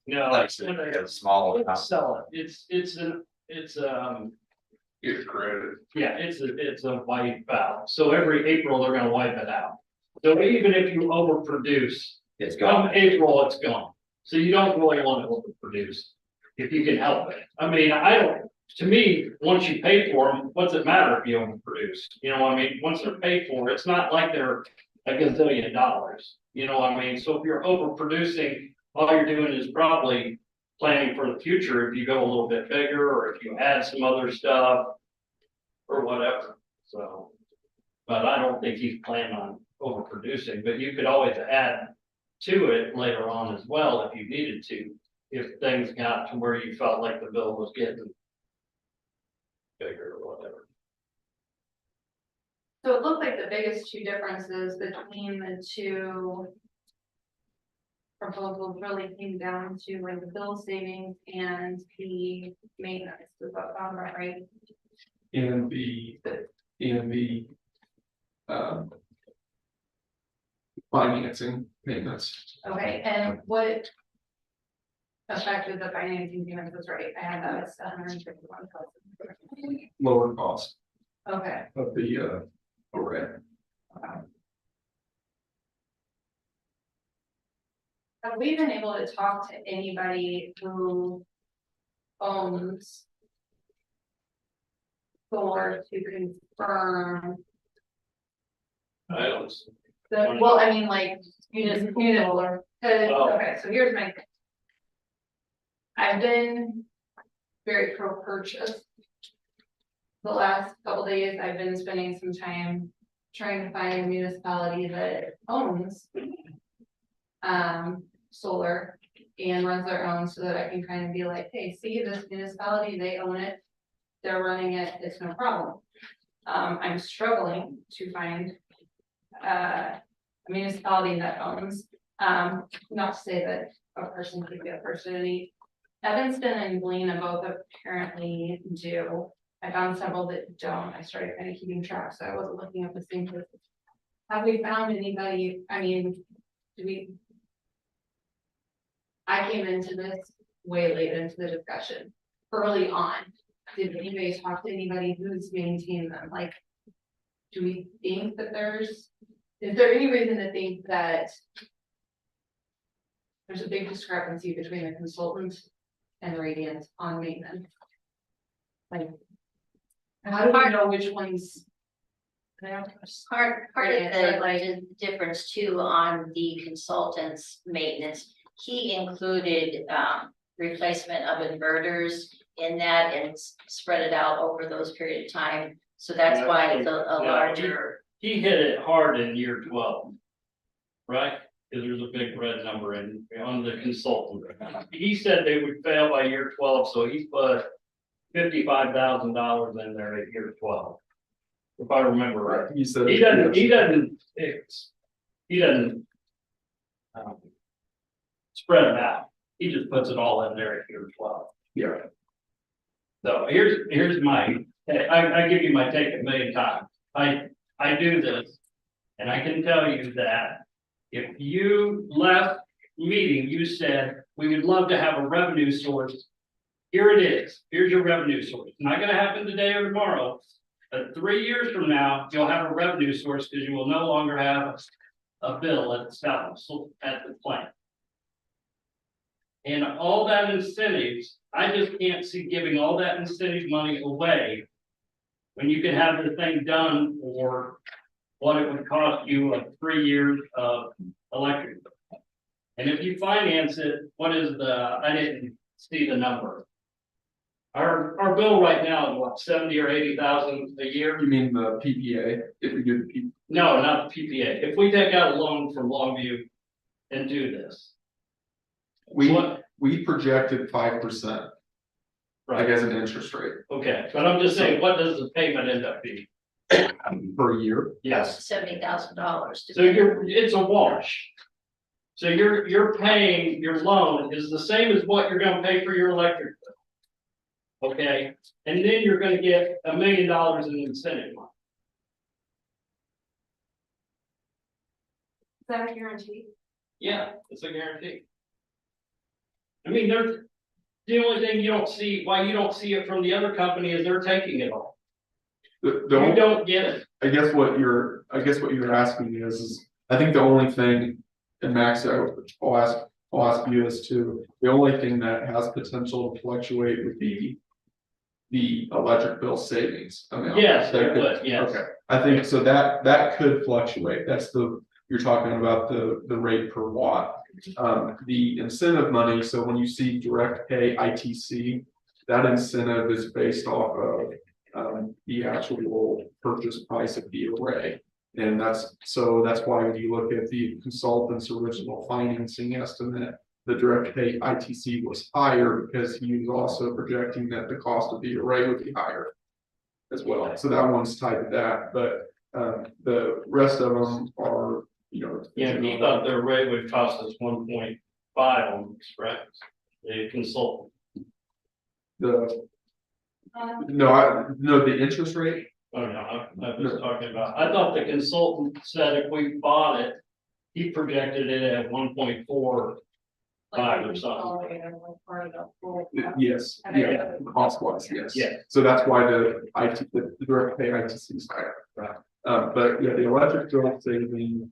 no. Like, a small amount. Sell it, it's Get credit. yeah, it's a wipe out, so every April they're gonna wipe it out. So even if you overproduce, It's come gone. April, it's gone, so you don't really want to overproduce. If you can help it, I mean, to me, once you pay for them, what's it matter if you overproduce? You know what I mean, once they're paid for, it's not like they're a gazillion dollars, you know what I mean? So if you're overproducing, all you're doing is probably planning for the future, if you go a little bit bigger, or if you add some other stuff. Or whatever, so. But I don't think he's planning on overproducing, but you could always add to it later on as well if you needed to. If things got to where you felt like the bill was getting bigger or whatever. so it looked like the biggest two differences between the two proposals really came down to like the bill savings and the maintenance. Does that sound about right? And the financing payments. Okay, and what affected the financing payments was right? I have that as 151,000. Lower cost Okay. of the array. Have we been able to talk to anybody who owns solar to confirm? I don't, Well, I mean, like, municipal, Oh. okay, so here's my thing. I've been very pro purchase. The last couple days, I've been spending some time trying to find a municipality that owns solar and runs their own, so that I can kind of be like, hey, see this municipality, they own it. They're running it, it's no problem. I'm struggling to find a municipality that owns, not to say that a person could be a person, any. Evanston and Galena both apparently do. I found several that don't. I started kind of keeping track, so I wasn't looking at the same places. Have we found anybody, I mean, do we? I came into this way late into the discussion, early on. Did anybody talk to anybody who's maintained them? Like, do we think that is there any reason to think that there's a big discrepancy between the consultant and Radiant on maintenance? Like, how do we know which ones? Part of the difference too on the consultant's maintenance, he included replacement of inverters in that and spread it out over those period of time. So that's why it's a larger. He hit it hard in year 12. Right? Because there's a big red number on the consultant. He said they would fail by year 12, so he put $55,000 in there at year 12. If I remember right. He said. He doesn't spread it out. He just puts it all in there at year 12. Yeah. So here's my, I give you my take a million times. I do this, and I can tell you that if you left meeting, you said, we would love to have a revenue source. Here it is. Here's your revenue source. Not gonna happen today or tomorrow, but 3 years from now, you'll have a revenue source because you will no longer have a bill at the plant. And all that incentives, I just can't see giving all that incentive money away when you can have the thing done for what it would cost you of 3 years of electric. And if you finance it, what is I didn't see the number. Our bill right now is what, 70 or 80,000 a year? You mean the PPA, if we do the PPA? No, not the PPA. If we take out a loan from Longview and do this. We projected 5%. Like as an interest rate Okay, but I'm just saying, what does the payment end up being? per year. Yes. $70,000. So it's a wash. So you're paying, your loan is the same as what you're gonna pay for your electric bill. Okay, and then you're gonna get $1 million in incentive money. Is that a guarantee? Yeah, it's a guarantee. I mean, the only thing why you don't see it from the other company is they're taking it all. You don't get it. I guess what you're asking is, I think the only thing, and Max, I'll ask you this too. The only thing that has potential to fluctuate would be the electric bill savings amount. Yes, it would, yes. Okay, I think so that could fluctuate. That's you're talking about the rate per watt. The incentive money, so when you see direct pay ITC, that incentive is based off of the actual purchase price of the array. And that's why when you look at the consultant's original financing estimate, the direct pay ITC was higher because he was also projecting that the cost of the array would be higher as well. So that one's tied to that, but the rest of them are, Yeah, he thought the rate would cost us 1.5 on this, right? The consultant. the interest rate. Oh, no, I was talking about, I thought the consultant said if we bought it, he projected it at 1.45 or something. Yes, yeah, cost wise, yes. Yeah. So that's why the direct pay ITC is higher. But yeah, the electric bill saving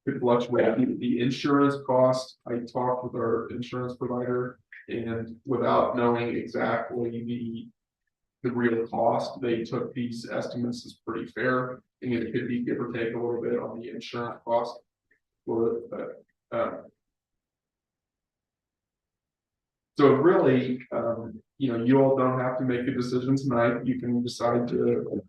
could fluctuate. The insurance cost, I talked with our insurance provider, and without knowing exactly the real cost. They took these estimates as pretty fair, and it could be give or take a little bit on the insurance cost. For it, but, so really, you all don't have to make a decision tonight. You can decide to,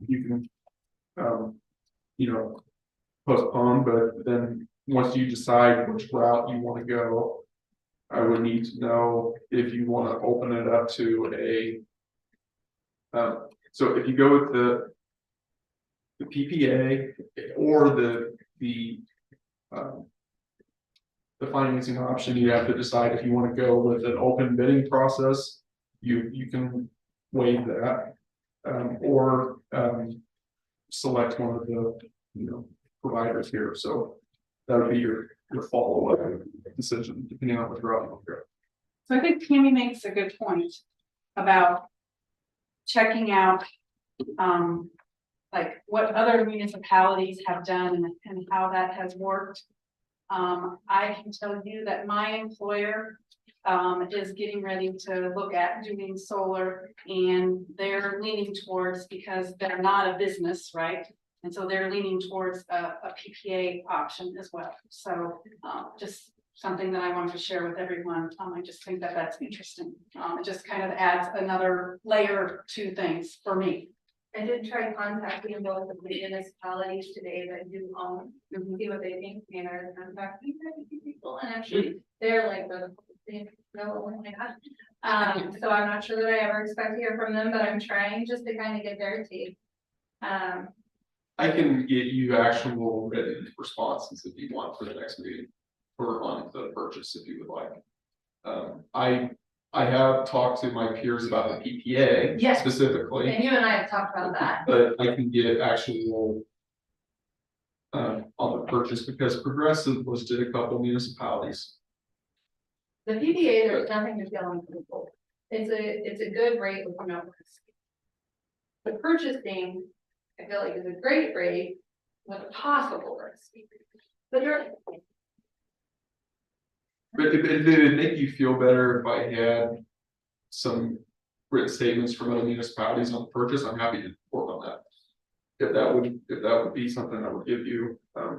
postpone, but then once you decide which route you want to go, I would need to know if you want to open it up to a. So if you go with the PPA or the financing option, you have to decide if you want to go with an open bidding process. You can waive that, or select one of the providers here. So that would be your follow-up decision, depending on what route you want to go. So I think Tammy makes a good point about checking out, like what other municipalities have done and how that has worked. I can tell you that my employer is getting ready to look at doing solar, and they're leaning towards, because they're not a business, right? And so they're leaning towards a PPA option as well. So just something that I wanted to share with everyone. I just think that that's interesting. It just kind of adds another layer to things for me. I did try contacting both of the municipalities today that do own, and see what they think, and I was contacting a few people, and actually, they're like, no, oh my God. So I'm not sure that I ever expect to hear from them, but I'm trying just to kind of get their take. I can get you actual written responses if you want for the next meeting, or on the purchase if you would like. I have talked to my peers about the PPA Yes. specifically, And you and I have talked about that. but I can get actual on the purchase, because Progressive listed a couple municipalities. The PPA, there's nothing to feel uncomfortable. It's a good rate with no risk. The purchasing, I feel like, is a great rate with a possible risk. But But it would make you feel better if I had some written statements from other municipalities on the purchase. I'm happy to work on that. If that would be something that would give you a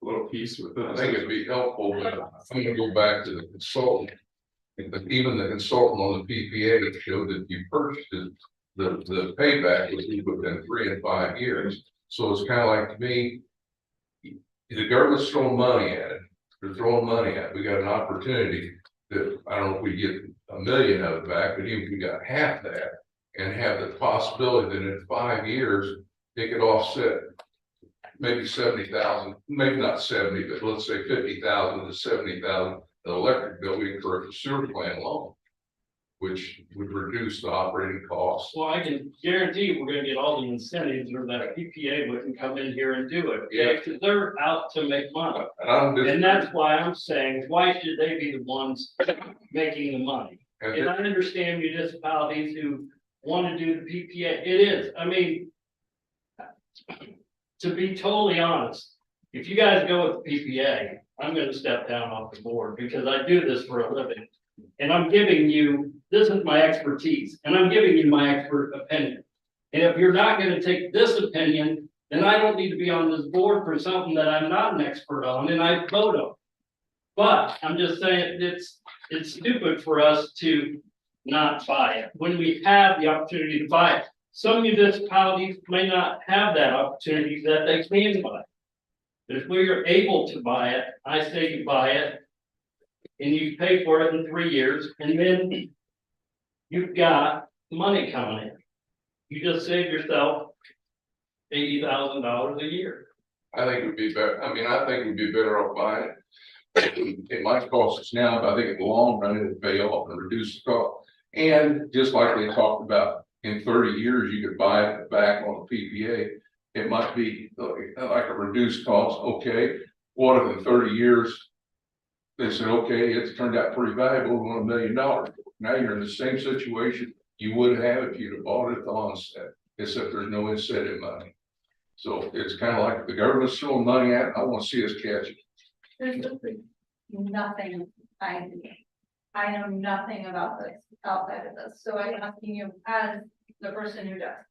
little piece with it. I think it'd be helpful, but I'm gonna go back to the consultant. Even the consultant on the PPA showed that you purchased it, the payback was within 3 and 5 years. So it's kind of like, to me, the government's throwing money at it. They're throwing money at it. We got an opportunity that, I don't know if we get $1 million of it back, but even if we got half that and have the possibility that in 5 years, it could offset maybe 70,000, maybe not 70, but let's say 50,000 to 70,000, the electric bill we incur for sewer plant alone, which would reduce the operating costs. Well, I can guarantee we're gonna get all the incentives, or that PPA wouldn't come in here and do it. Yeah. Because they're out to make money. And And that's why I'm saying, why should they be the ones making the money? And I understand municipalities who want to do the PPA. It is, I mean, to be totally honest, if you guys go with the PPA, I'm gonna step down off the board, because I do this for a living. And I'm giving you, this is my expertise, and I'm giving you my expert opinion. And if you're not gonna take this opinion, then I don't need to be on this board for something that I'm not an expert on, and I vote on. But I'm just saying, it's stupid for us to not buy it when we have the opportunity to buy it. Some municipalities may not have that opportunity that they can buy. But if we are able to buy it, I say you buy it. And you pay for it in 3 years, and then you've got money coming in. You just save yourself $80,000 a year. I think it would be better, I mean, I think we'd be better off buying it. It might cost us now, but I think in the long run, it'd pay off and reduce the cost. And just like they talked about, in 30 years, you could buy it back on the PPA. It might be like a reduced cost, okay? What if in 30 years, they said, okay, it's turned out pretty valuable, we want $1 million. Now you're in the same situation you would have if you'd have bought it at the onset, except there's no incentive money. So it's kind of like the government's throwing money at it. I want to see us catch it. there's nothing I know nothing about this outside of this. So I'm asking you, as the person who does.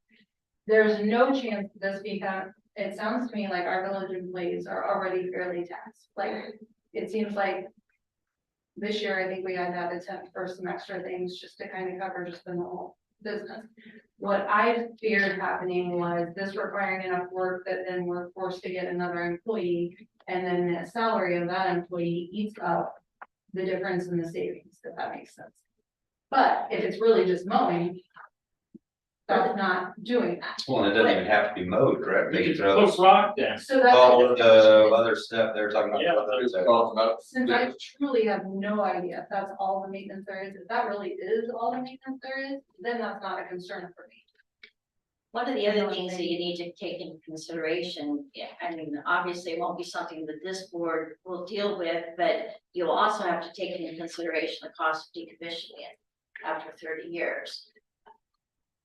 There's no chance this become, it sounds to me like our village employees are already fairly taxed, like, it seems like. This year, I think we had to have a temp for some extra things just to kind of cover just the normal business. What I feared happening was this requiring enough work that then we're forced to get another employee. And then the salary of that employee eats up the difference in the savings, if that makes sense. But if it's really just mowing, that's not doing that. Well, it doesn't even have to be mowed, correct? They You can can throw put rock down. So that's. all of the other stuff they're talking about. Yeah. It's all about- Since I truly have no idea if that's all the maintenance there is, if that really is all the maintenance there is, then that's not a concern for me. One of the other things that you need to take into consideration, yeah, I mean, obviously it won't be something that this board will deal with, but you'll also have to take into consideration the cost of decommissioning it after 30 years.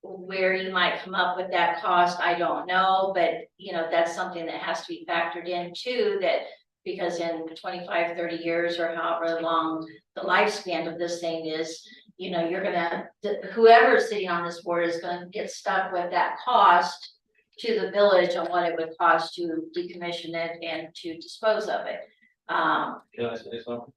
Where you might come up with that cost, I don't know, but you know, that's something that has to be factored in too, that because in 25, 30 years or however long the lifespan of this thing is, you know, you're gonna, whoever's sitting on this board is gonna get stuck with that cost to the village on what it would cost to decommission it and to dispose of it. Can I say something?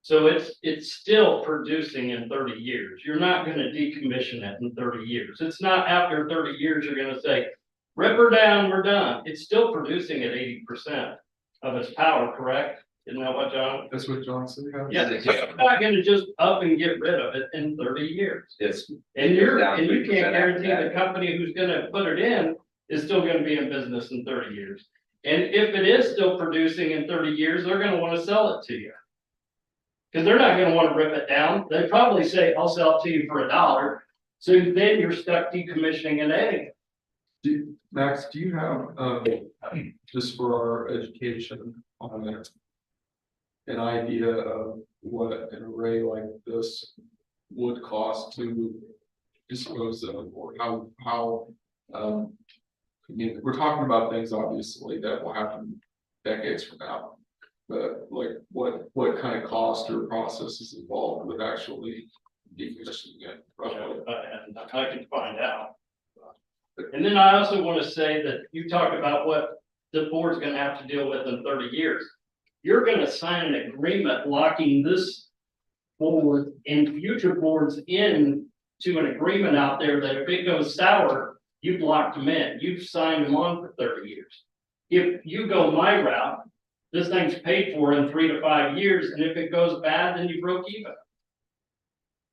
So it's still producing in 30 years. You're not gonna decommission it in 30 years. It's not after 30 years, you're gonna say, rip her down, we're done. It's still producing at 80% of its power, correct? Isn't that what John? That's what John said. Yeah, you're not gonna just up and get rid of it in 30 years. It's, And down you 3% can't guarantee after the that. company who's gonna put it in is still gonna be in business in 30 years. And if it is still producing in 30 years, they're gonna wanna sell it to you. Cause they're not gonna wanna rip it down. They probably say, I'll sell it to you for $1. So then you're stuck decommissioning it anyway. Max, do you have, just for our education on it, an idea of what an array like this would cost to dispose of, or how, I mean, we're talking about things obviously that will happen decades from now. But like, what kind of cost or process is involved with actually decommissioning it? roughly? And I can find out. And then I also wanna say that you talk about what the board's gonna have to deal with in 30 years. You're gonna sign an agreement locking this board and future boards in to an agreement out there that if it goes sour, you've locked them in, you've signed them on for 30 years. If you go my route, this thing's paid for in 3 to 5 years, and if it goes bad, then you broke even.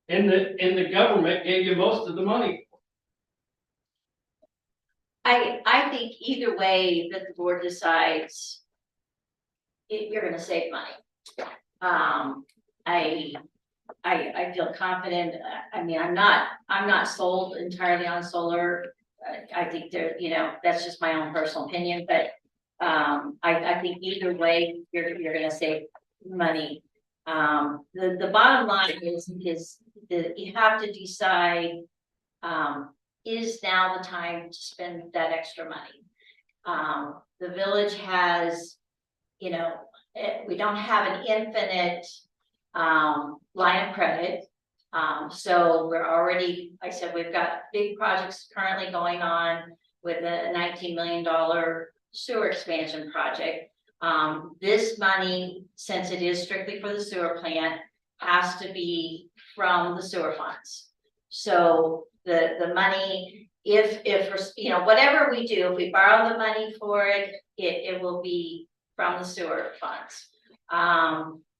And the government gave you most of the money. I think either way that the board decides, you're gonna save money. I feel confident, I mean, I'm not sold entirely on solar. I think there, you know, that's just my own personal opinion, but I think either way, you're gonna save money. The bottom line is that you have to decide, is now the time to spend that extra money? The village has, you know, we don't have an infinite line of credit. So we're already, I said, we've got big projects currently going on with a $19 million sewer expansion project. This money, since it is strictly for the sewer plant, has to be from the sewer funds. So the money, if you know, whatever we do, if we borrow the money for it, it will be from the sewer funds.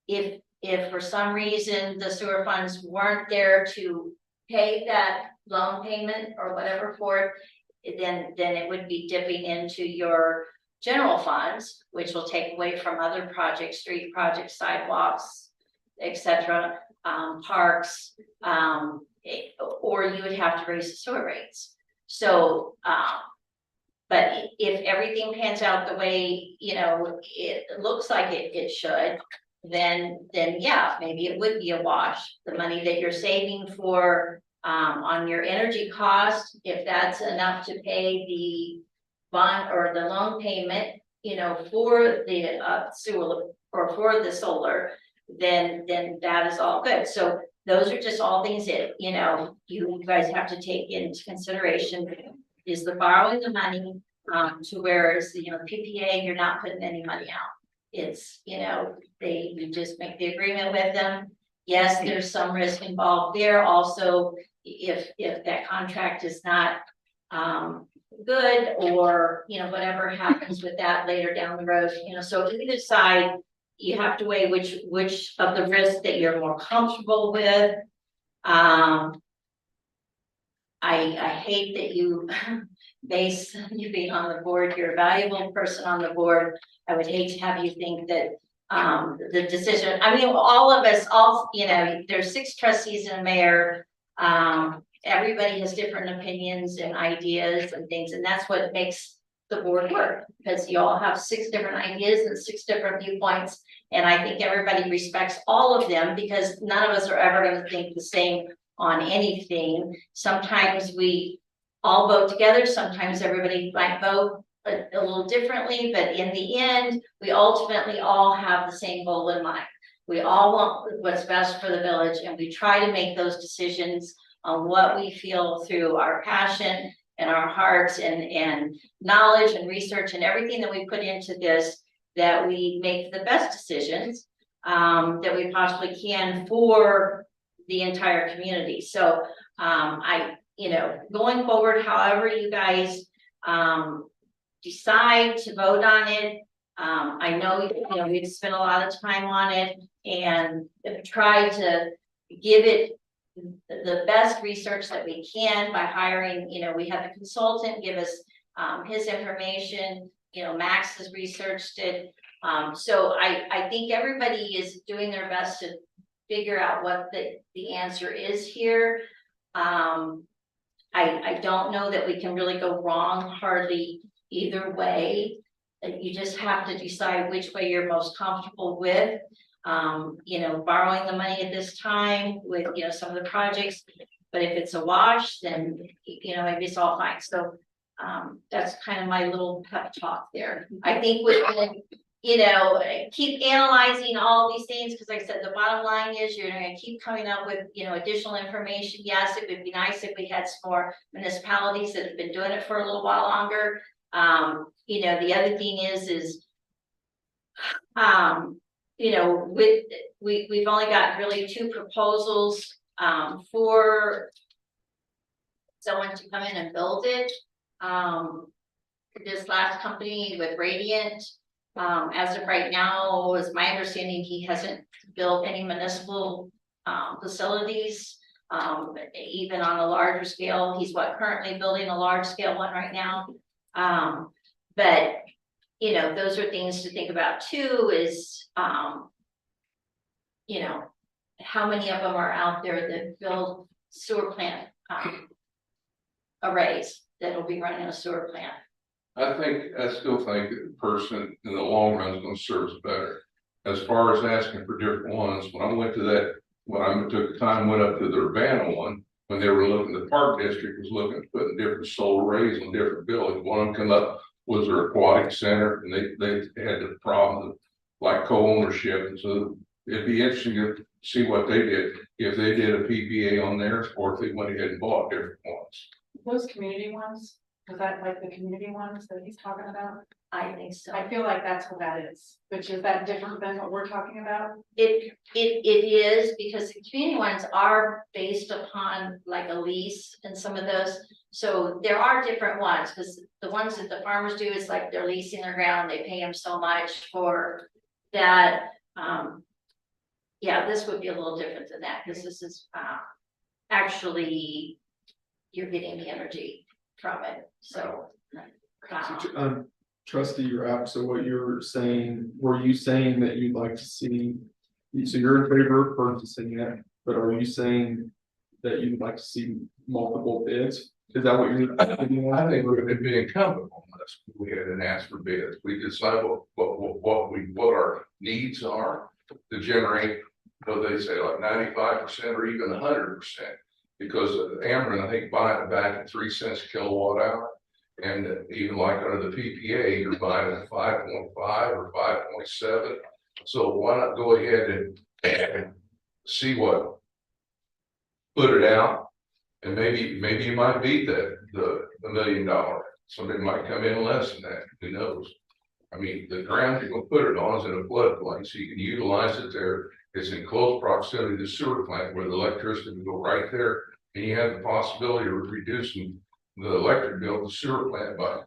If for some reason the sewer funds weren't there to pay that loan payment or whatever for it, then it would be dipping into your general funds, which will take away from other projects, street projects, sidewalks, etc., parks, or you would have to raise the sewer rates. So, but if everything pans out the way, you know, it looks like it should, then yeah, maybe it would be a wash. The money that you're saving for on your energy cost, if that's enough to pay the bond or the loan payment, you know, for the sewer or for the solar, then that is all good. So those are just all things that, you know, you guys have to take into consideration. Is the borrowing the money, to whereas, you know, PPA, you're not putting any money out. It's, you know, you just make the agreement with them. Yes, there's some risk involved there also, if that contract is not good, or, you know, whatever happens with that later down the road, you know, so either side, you have to weigh which of the risks that you're more comfortable with. I hate that you base you being on the board, you're a valuable person on the board. I would hate to have you think that the decision, I mean, all of us, you know, there's 6 trustees and a mayor. Everybody has different opinions and ideas and things, and that's what makes the board work, because you all have 6 different ideas and 6 different viewpoints. And I think everybody respects all of them, because none of us are ever going to think the same on anything. Sometimes we all vote together, sometimes everybody might vote a little differently, but in the end, we ultimately all have the same goal in mind. We all want what's best for the village, and we try to make those decisions on what we feel through our passion and our hearts and knowledge and research and everything that we put into this, that we make the best decisions that we possibly can for the entire community. So you know, going forward, however you guys decide to vote on it, I know, you know, we've spent a lot of time on it and try to give it the best research that we can by hiring, you know, we have a consultant give us his information, you know, Max has researched it. So I think everybody is doing their best to figure out what the answer is here. I don't know that we can really go wrong hardly either way. You just have to decide which way you're most comfortable with. You know, borrowing the money at this time with, you know, some of the projects, but if it's a wash, then, you know, maybe it's all fine. So that's kind of my little pep talk there. I think we can, you know, keep analyzing all these things, because like I said, the bottom line is you're gonna keep coming up with, you know, additional information. Yes, it would be nice if we had some more municipalities that have been doing it for a little while longer. You know, the other thing is you know, we've only got really 2 proposals for someone to come in and build it. This last company with Radiant, as of right now, is my understanding, he hasn't built any municipal facilities, even on a larger scale. He's currently building a large scale one right now. But you know, those are things to think about too, is, you know, how many of them are out there that build sewer plant arrays that will be running a sewer plant? I still think that the person in the long run is gonna serve us better. As far as asking for different ones, when I went to that, when I took the time, went up to the Urbana one, when they were looking, the park district was looking at putting different solar arrays on different buildings. One of them come up was their aquatic center, and they had the problem of like co-ownership, and so it'd be interesting to see what they did, if they did a PPA on theirs, or if they went ahead and bought different ones. Those community ones, was that like the community ones that he's talking about? I think so. I feel like that's what that is, which is that different than what we're talking about? It is, because the community ones are based upon like a lease and some of those. So there are different ones, because the ones that the farmers do is like they're leasing their ground, they pay them so much for that. Yeah, this would be a little different than that, because this is actually you're getting the energy from it. So Trustee Rapp, so what you're saying, were you saying that you'd like to see, so you're in favor of purchasing it, but are you saying that you'd like to see multiple bids? Is that what you're? I think we're gonna be incumbent on us. We had an ask for bids. We decide what our needs are to generate, though they say like 95% or even 100%. Because Ameren, I think, buying it back at 3 cents a kilowatt hour. And even like under the PPA, you're buying at 5.5 or 5.7. So why not go ahead and see what put it out. And maybe you might beat the $1 million. Somebody might come in less than that, who knows? I mean, the ground you're gonna put it on is in a floodplain, so you can utilize it there. It's in close proximity to the sewer plant where the electricity will go right there. And you have the possibility of reducing the electric bill at the sewer plant by,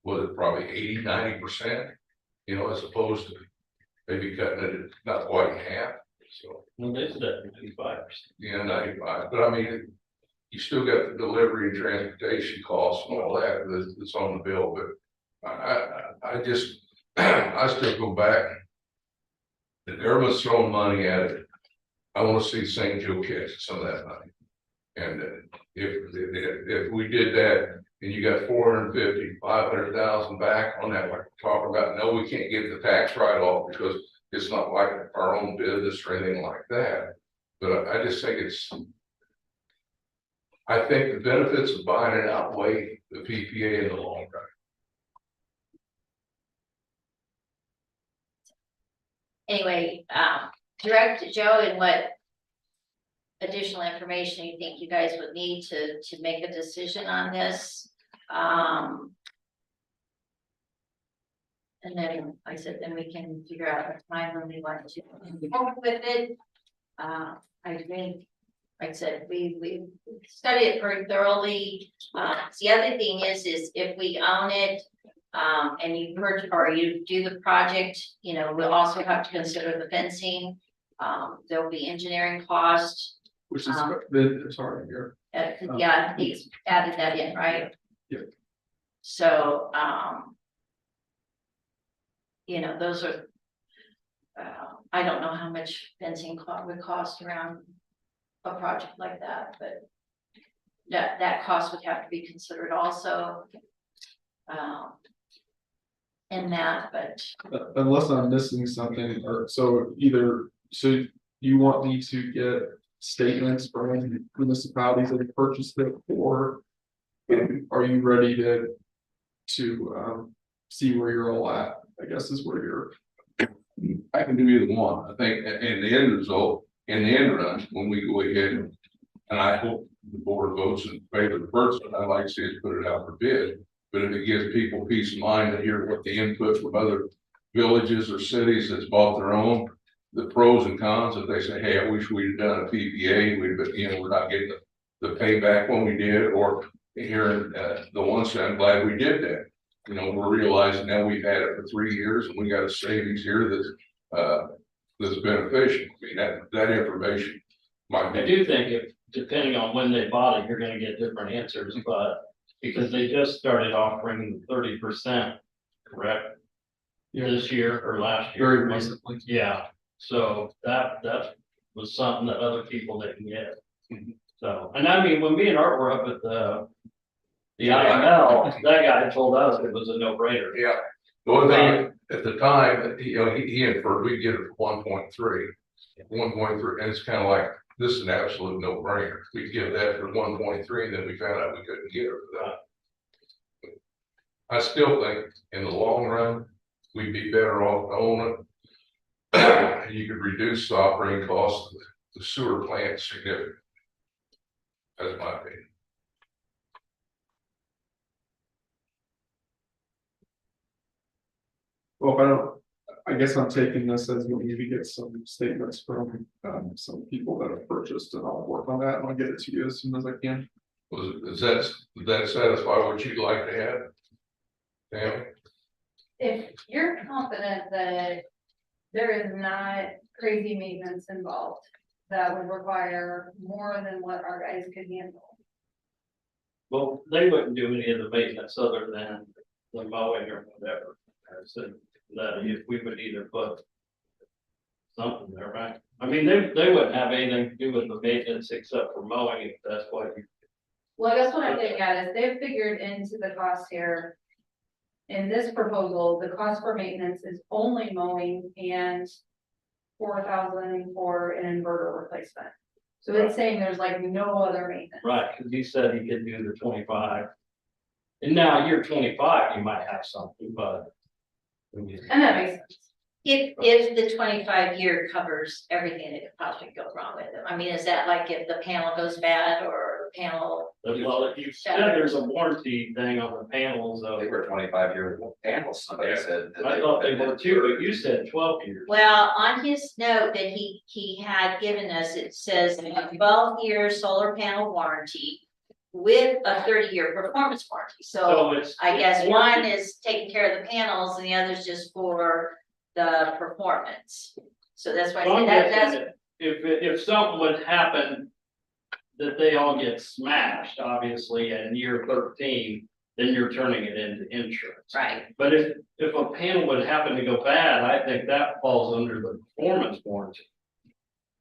was it probably 80–90%? You know, as opposed to maybe cutting it not quite in half, so. Well, they said 95%. Yeah, 95, but I mean, you still got the delivery and transportation costs and all that that's on the bill, but I just, I still go back. The government's throwing money at it. I wanna see St. Joe catch some of that money. And if we did that and you got 450, 500,000 back on that, like we're talking about, no, we can't get the tax write-off because it's not like our own business or anything like that. But I just think I think the benefits of buying it outweigh the PPA in the long run. Anyway, direct Joe and what additional information you think you guys would need to make a decision on this. And then I said, then we can figure out a time when we want to move with it. I think, like I said, we studied it pretty thoroughly. The other thing is if we own it, and you purchase or you do the project, you know, we'll also have to consider the fencing. There'll be engineering costs. Which is, sorry, here. Yeah, he's added that in, right? Yeah. So, you know, those are, I don't know how much fencing would cost around a project like that, but that cost would have to be considered also. In that, but. Unless I'm missing something, or so you want me to get statements from municipalities that have purchased it, or are you ready to see where you're all at? I guess is where you're. I can do either one. I think in the end result, in the end run, when we go ahead and I hope the board votes in favor of the person, I'd like to see us put it out for bid. But if it gives people peace of mind to hear what the input from other villages or cities that's bought their own, the pros and cons, if they say, hey, I wish we'd have done a PPA, we're not getting the payback when we did, or hearing the one side, I'm glad we did that. You know, we're realizing now we've had it for 3 years and we got a savings here that's beneficial. I mean, that information might I be. do think if, depending on when they bought it, you're gonna get different answers, but because they just started offering 30%, correct? Yeah. This year or last year. Very recently. Yeah, so that was something that other people didn't get. So, and I mean, when me and Art were up at the IML, that guy told us it was a no-brainer. Yeah, the one thing at the time, you know, he inferred we get it for 1.3, and it's kind of like, this is an absolute no-brainer. We give that for 1.3, and then we found out we couldn't get it for that. I still think in the long run, we'd be better off to own it. You could reduce the operating costs of the sewer plant significantly. That's my opinion. Well, I guess I'm taking this as we need to get some statements from some people that have purchased, and I'll work on that and I'll get it to you as soon as I can. Does that satisfy what you'd like to have? Tammy? If you're confident that there is not crazy maintenance involved, that would require more than what our guys could handle. Well, they wouldn't do any of the maintenance other than the mowing or whatever. So that if we would either put something there, right? I mean, they wouldn't have anything to do with the maintenance except for mowing, if that's what you. Well, I guess what I'm getting at is they've figured into the cost here. In this proposal, the cost for maintenance is only mowing and 4,000 for an inverter replacement. So it's saying there's like no other maintenance. Right, because he said he could do the 25. And now year 25, you might have something, but. And that makes sense. If the 25-year covers everything that could possibly go wrong with it, I mean, is that like if the panel goes bad or the panel? Well, if you said there's a warranty thing on the panels, They were 25-year panels, somebody said. that I thought they were too, but you said 12 years. Well, on his note that he had given us, it says a 12-year solar panel warranty with a 30-year performance warranty, so it's. I guess one is taking care of the panels and the other's just for the performance. So that's why I So I'm said guessing that's, that if something would happen, that they all get smashed, obviously, in year 13, then you're turning it into insurance. right. But if a panel would happen to go bad, I think that falls under the performance warranty.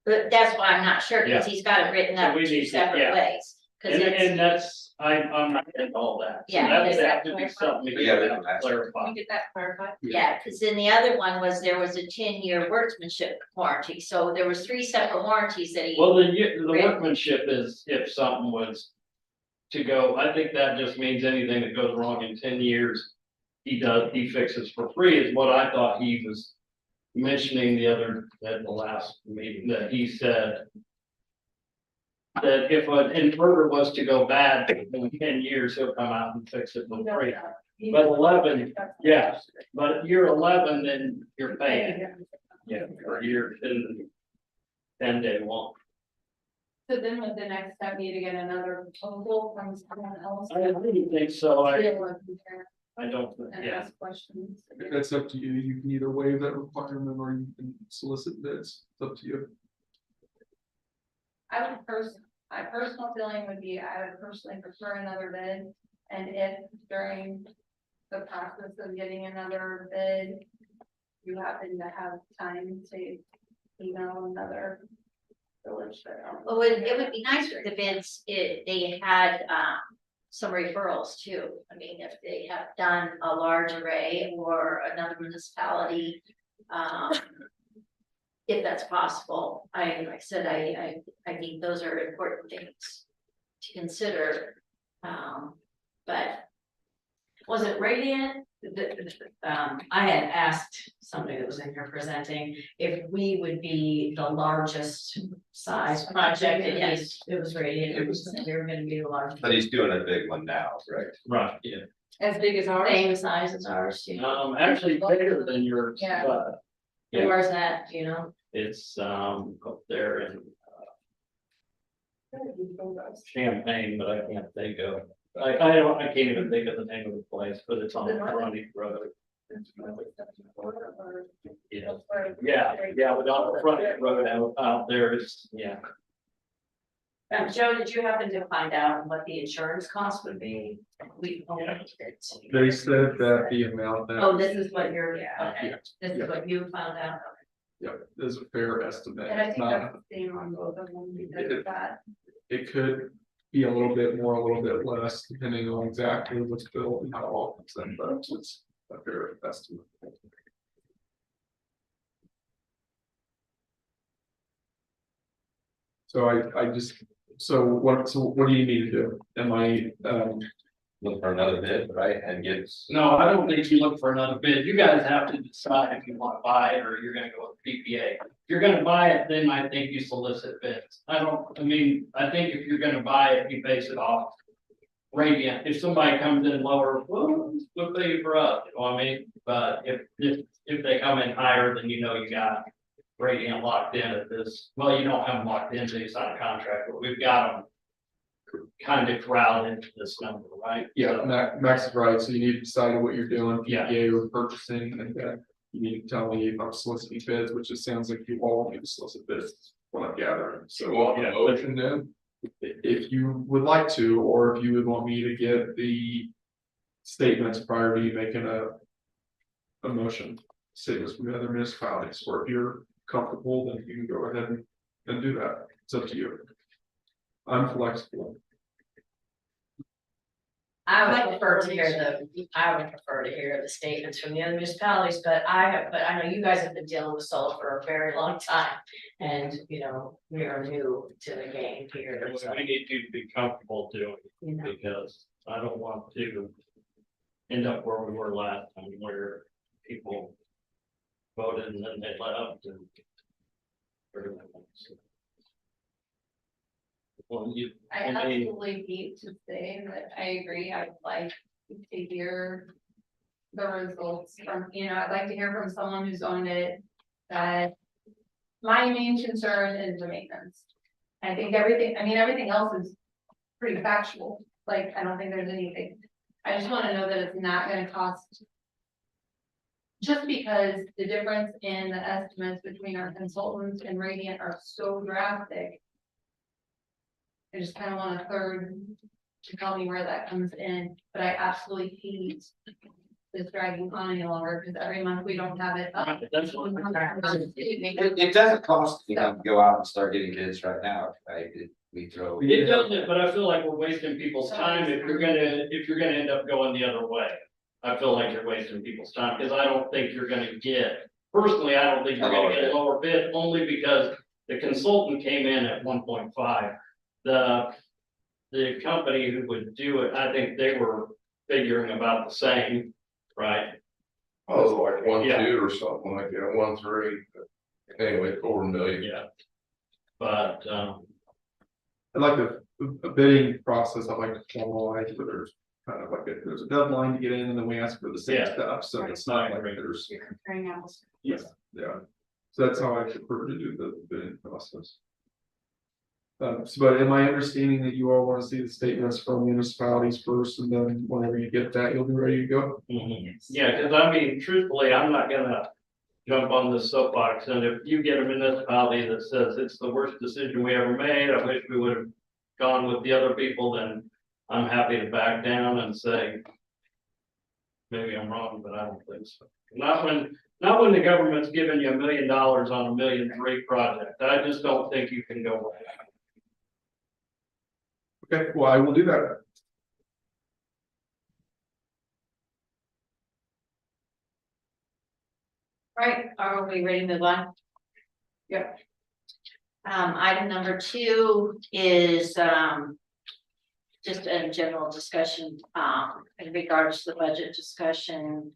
But that's why I'm not sure, because he's got it written So up we two need to- separate yeah. ways. Cause And it's, that's, I'm not getting all that. So Yeah, that would is have that to be clarified? something we Yeah, have we to can ask. clarify. Can we get that clarified? yeah, cause then the other one was, there was a 10-year workmanship warranty, so there was 3 separate warranties that he. Well, the workmanship is if something was to go, I think that just means anything that goes wrong in 10 years, he fixes for free, is what I thought he was mentioning at the last meeting, that he said that if an inverter was to go bad in 10 years, he'll come out and fix it for free. But 11, yeah, but year 11, then you're paying, yeah, for year 10-day one. So then would the next step be to get another proposal from someone else? I really think so, To be able to compare I don't, and yeah, ask questions. That's up to you. You can either waive that requirement or you can solicit bids. It's up to you. My personal feeling would be, I would personally prefer another bid. And if during the process of getting another bid, you happen to have time to email another village. Well, it would be nice for the bids, they had, some referrals too. I mean, if they have done a large array or another municipality, if that's possible, like I said, I think those are important things to consider. But Was it Radiant? I had asked somebody that was in here presenting if we would be the largest size project, and yes, it was Radiant, it was, they were gonna be the largest. But he's doing a big one now, correct? right, yeah. As big as ours? Same size as ours, too. Actually bigger than yours, Yeah. but And where's that, do you know? it's, up there in Champaign, but I can't think of, I can't even think of the name of the place, but it's on Grundy Road. Yeah, but on the front road out there is, yeah. Joe, did you happen to find out what the insurance cost would be? We. They said that the amount that. Oh, this is what you're, okay, Yeah, this is what you found out, yeah, is a fair estimate. And I It's think not- that's the same on both of them because of that. It could be a little bit more, a little bit less, depending on exactly what's built and how it all comes in, but it's a fair estimate. So so what do you need to do? Am I, Look for another bid, right, and get. No, I don't think you look for another bid. You guys have to decide if you want to buy it or you're gonna go with PPA. If you're gonna buy it, then I think you solicit bids. I think if you're gonna buy it, you base it off Radiant. If somebody comes in lower, well, we'll pay for us, you know what I mean? But if they come in higher, then you know you got Radiant locked in at this, well, you don't have them locked in until you sign a contract, but we've got them kind of corralled into this number, right? yeah, Max is right, so you need to decide what you're doing, Yeah. PPA or purchasing, and then you need to tell me if I'm soliciting bids, which it sounds like you all need to solicit bids, what I'm gathering, so. Want a Yeah. motion then? If you would like to, or if you would want me to get the statements prior to you making a motion, statements from the other municipalities, or if you're comfortable, then you can go ahead and do that. It's up to you. I'm flexible. I would prefer to hear the statements from the other municipalities, but I know you guys have been dealing with solar for a very long time. And, you know, we are new to the game here, so, We need you to be comfortable doing it. you know. Because I don't want to end up where we were last time, where people voted and then they left and. Well, you, I absolutely hate to say that I agree, I would like to hear the results from, I'd like to hear from someone who's owned it, that my main concern is the maintenance. I think everything else is pretty factual, like, I don't think there's anything, I just wanna know that it's not gonna cost. Just because the difference in the estimates between our consultants and Radiant are so drastic. I just kind of want a third to tell me where that comes in, but I absolutely hate this dragging on any longer, because every month we don't have it up. that's what. It doesn't cost, to go out and start getting bids right now, right? We throw. It doesn't, but I feel like we're wasting people's time if you're gonna end up going the other way. I feel like you're wasting people's time, because I don't think you're gonna personally, I don't think you're gonna get a lower bid, only because the consultant came in at 1.5. The company who would do it, I think they were figuring about the same, right? Oh, like 1.2 Yeah. or something like that, 1.3. Anyway, over $1 million. Yeah. But, I like a bidding process, I like to formalize, where there's kind of like there's a deadline to get in and then we ask for the same Yeah. stuff, so it's not like there's. You're comparing apples. Yeah, yeah, so that's how I prefer to do the bidding process. But am I understanding that you all want to see the statements from municipalities first, and then whenever you get that, you'll be ready to go? yeah, because I mean, truthfully, I'm not gonna jump on this soapbox, and if you get a municipality that says it's the worst decision we ever made, I wish we would have gone with the other people, then I'm happy to back down and say, maybe I'm wrong, but I don't think so. Not when the government's giving you $1 million on a $1.3 million project. I just don't think you can go with that. Okay, well, I will do that. Right, are we ready to move on? Yep. Item number 2 is, just a general discussion, in regards to the budget discussion.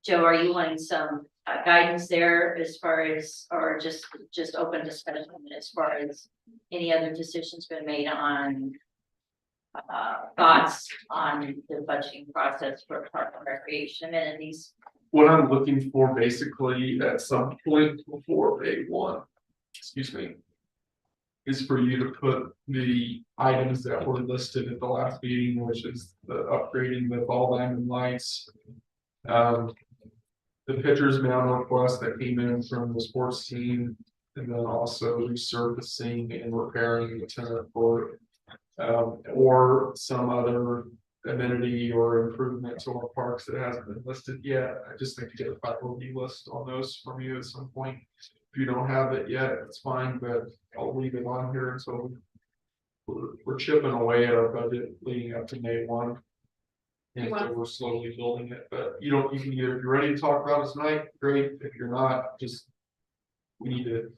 Joe, are you wanting some guidance there as far as, or just open discussion as far as any other decisions been made on thoughts on the budgeting process for park and recreation amenities? What I'm looking for basically at some point before May 1, excuse me, is for you to put the items that were listed at the last meeting, which is the upgrading the ball diamond lights. The pitcher's mound request that came in from the sports team, and then also resurfacing and repairing the tennis court. Or some other amenity or improvement to our parks that hasn't been listed yet. I just need to get a priority list on those from you at some point. If you don't have it yet, it's fine, but I'll leave it on here until we're chipping away at our budget leading up to May 1. And so we're slowly building it, but you can either, if you're ready to talk about it tonight, great. If you're not, just we need to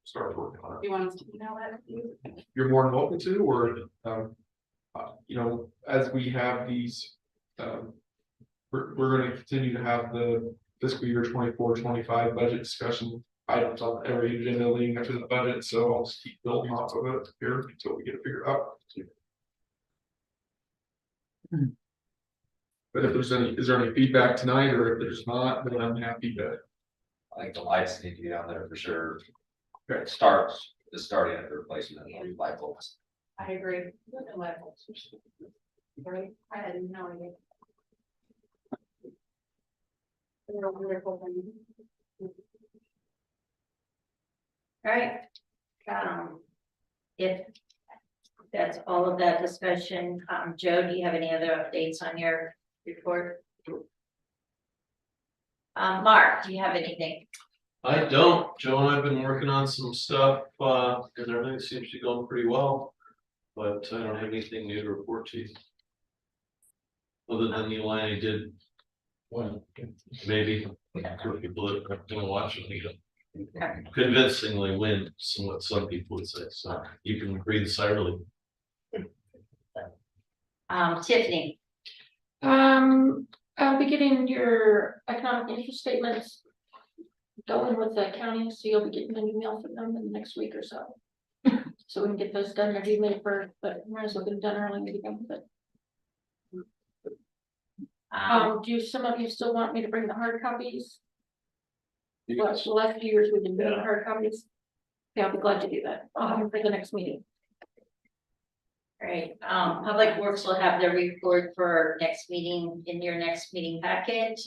start working on it. You want us to email that? You're more than welcome to, or as we have these, we're gonna continue to have the fiscal year 24-25 budget discussion items on every agenda leading up to the budget, so I'll just keep building off of it here until we get it figured out. But if there's is there any feedback tonight, or if there's not, then I'm happy to. I think the lights need to be on there for sure. Okay. Starting at the replacement of the light bulbs. I agree. Right, I had no idea. They're a wonderful thing. Right. If that's all of that discussion, Joe, do you have any other updates on your report? Mark, do you have anything? I don't, Joe and I've been working on some stuff, and everything seems to be going pretty well. But I don't have anything new to report to you. Other than the line I did. Well, maybe for people that are gonna watch it, convincingly win, what some people would say, so you can breathe a sigh of relief. Tiffany, I'll be getting your economic interest statements going with the county, so you'll be getting an email from them in the next week or so. So we can get those done, they're due May first, but might as well get them done early to begin with it. Do some of you still want me to bring the hard copies? Well, the last few years we've been doing hard copies. Yeah, I'll be glad to do that. I'll have them for the next meeting. Right, Public Works will have their report for next meeting in your next meeting packet.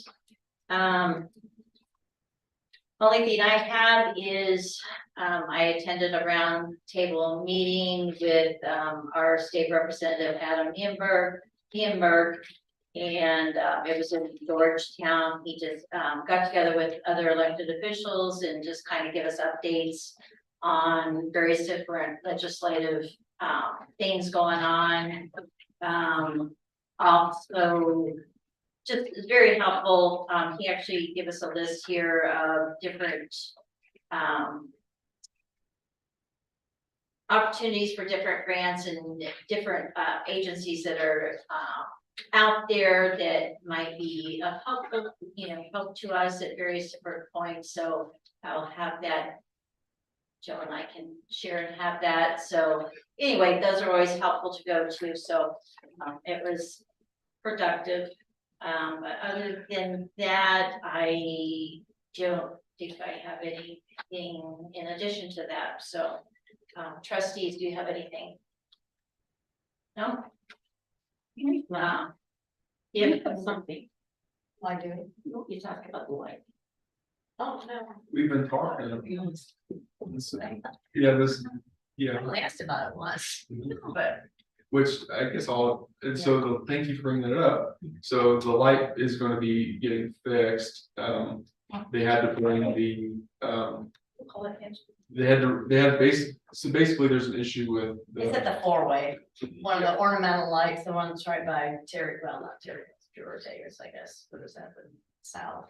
Only thing I have is, I attended a round table meeting with, our state representative, Adam Hamburg. And it was in Georgetown. He just got together with other elected officials and just kind of give us updates on various different legislative things going on. Also, just very helpful. He actually gave us a list here of different opportunities for different grants and different agencies that are out there that might be of helpful, help to us at various different points. So I'll have that. Joe and I can share and have that. So anyway, those are always helpful to go to. So it was productive. But other than that, I don't think I have anything in addition to that. So trustees, do you have anything? No? Yeah, something. I do. You talked about the light. Oh, no. We've been talking. Yeah, I only asked about it once, but. which I guess and so thank you for bringing that up. So the light is gonna be getting fixed. They had to bring the, so basically there's an issue with. It's at the four-way, one of the ornamental lights, the one that's right by Terry, well, not Terry, Drew Taylor's, I guess, what is that, the south?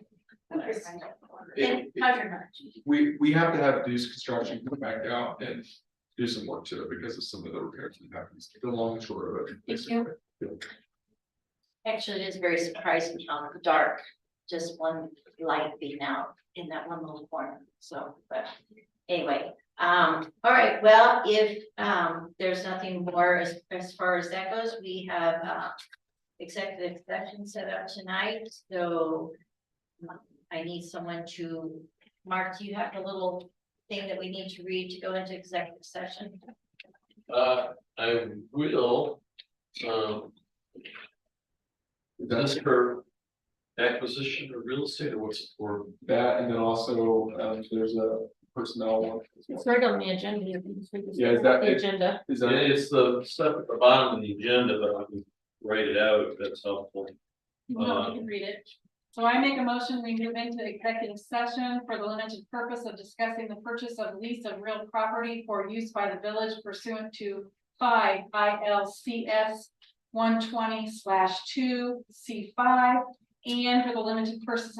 We have to have Deuce Construction come back out and do some work to it because of some of the repairs that happen, the long and short of it. Actually, it is very surprising how dark just one light being out in that one little corner. So, but anyway, all right, well, if there's nothing more as far as that goes, we have executive session set up tonight. So I need someone to, Mark, do you have the little thing that we need to read to go into executive session? I will, that's for acquisition of real estate, or what's it for? That, and then also, there's a personnel one. It's right on the agenda. You can just read this. Yeah, is that The it? agenda. Is Yeah, that, it's the stuff at the bottom of the agenda, but I can write it out if that's helpful. No, you can read it. So I make a motion, we move into executive session for the limited purpose of discussing the purchase of lease of real property for use by the village pursuant to 5 ILCS 120/2 C5. And for the limited purpose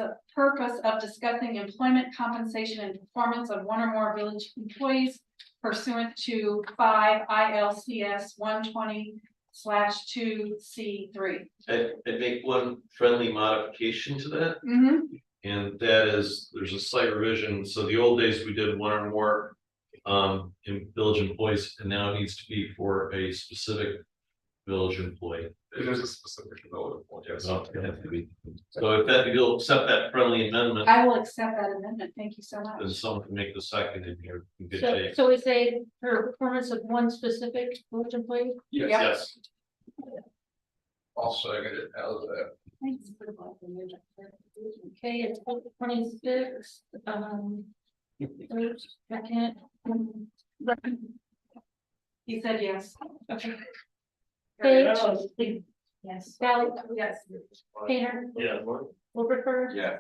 of discussing employment compensation and performance of one or more village employees pursuant to 5 ILCS 120/2 C3. I'd make one friendly modification to that, and that is, there's a slight revision. So the old days, we did one or more in village employees, and now it needs to be for a specific village employee. it is a specific development, yes. So it has to be. So if that, you'll accept that friendly amendment, I will accept that amendment. Thank you so then much. someone can make the second in here in good So, shape. so we say for performance of one specific village employee. Yes, Yep. Yes. I'll second it. How's that? Thanks. Okay, it's 26, first, second. He said yes. Okay. Paige, Yes. Sally, Yes. Painter, Yeah. Wilberforce. Yeah.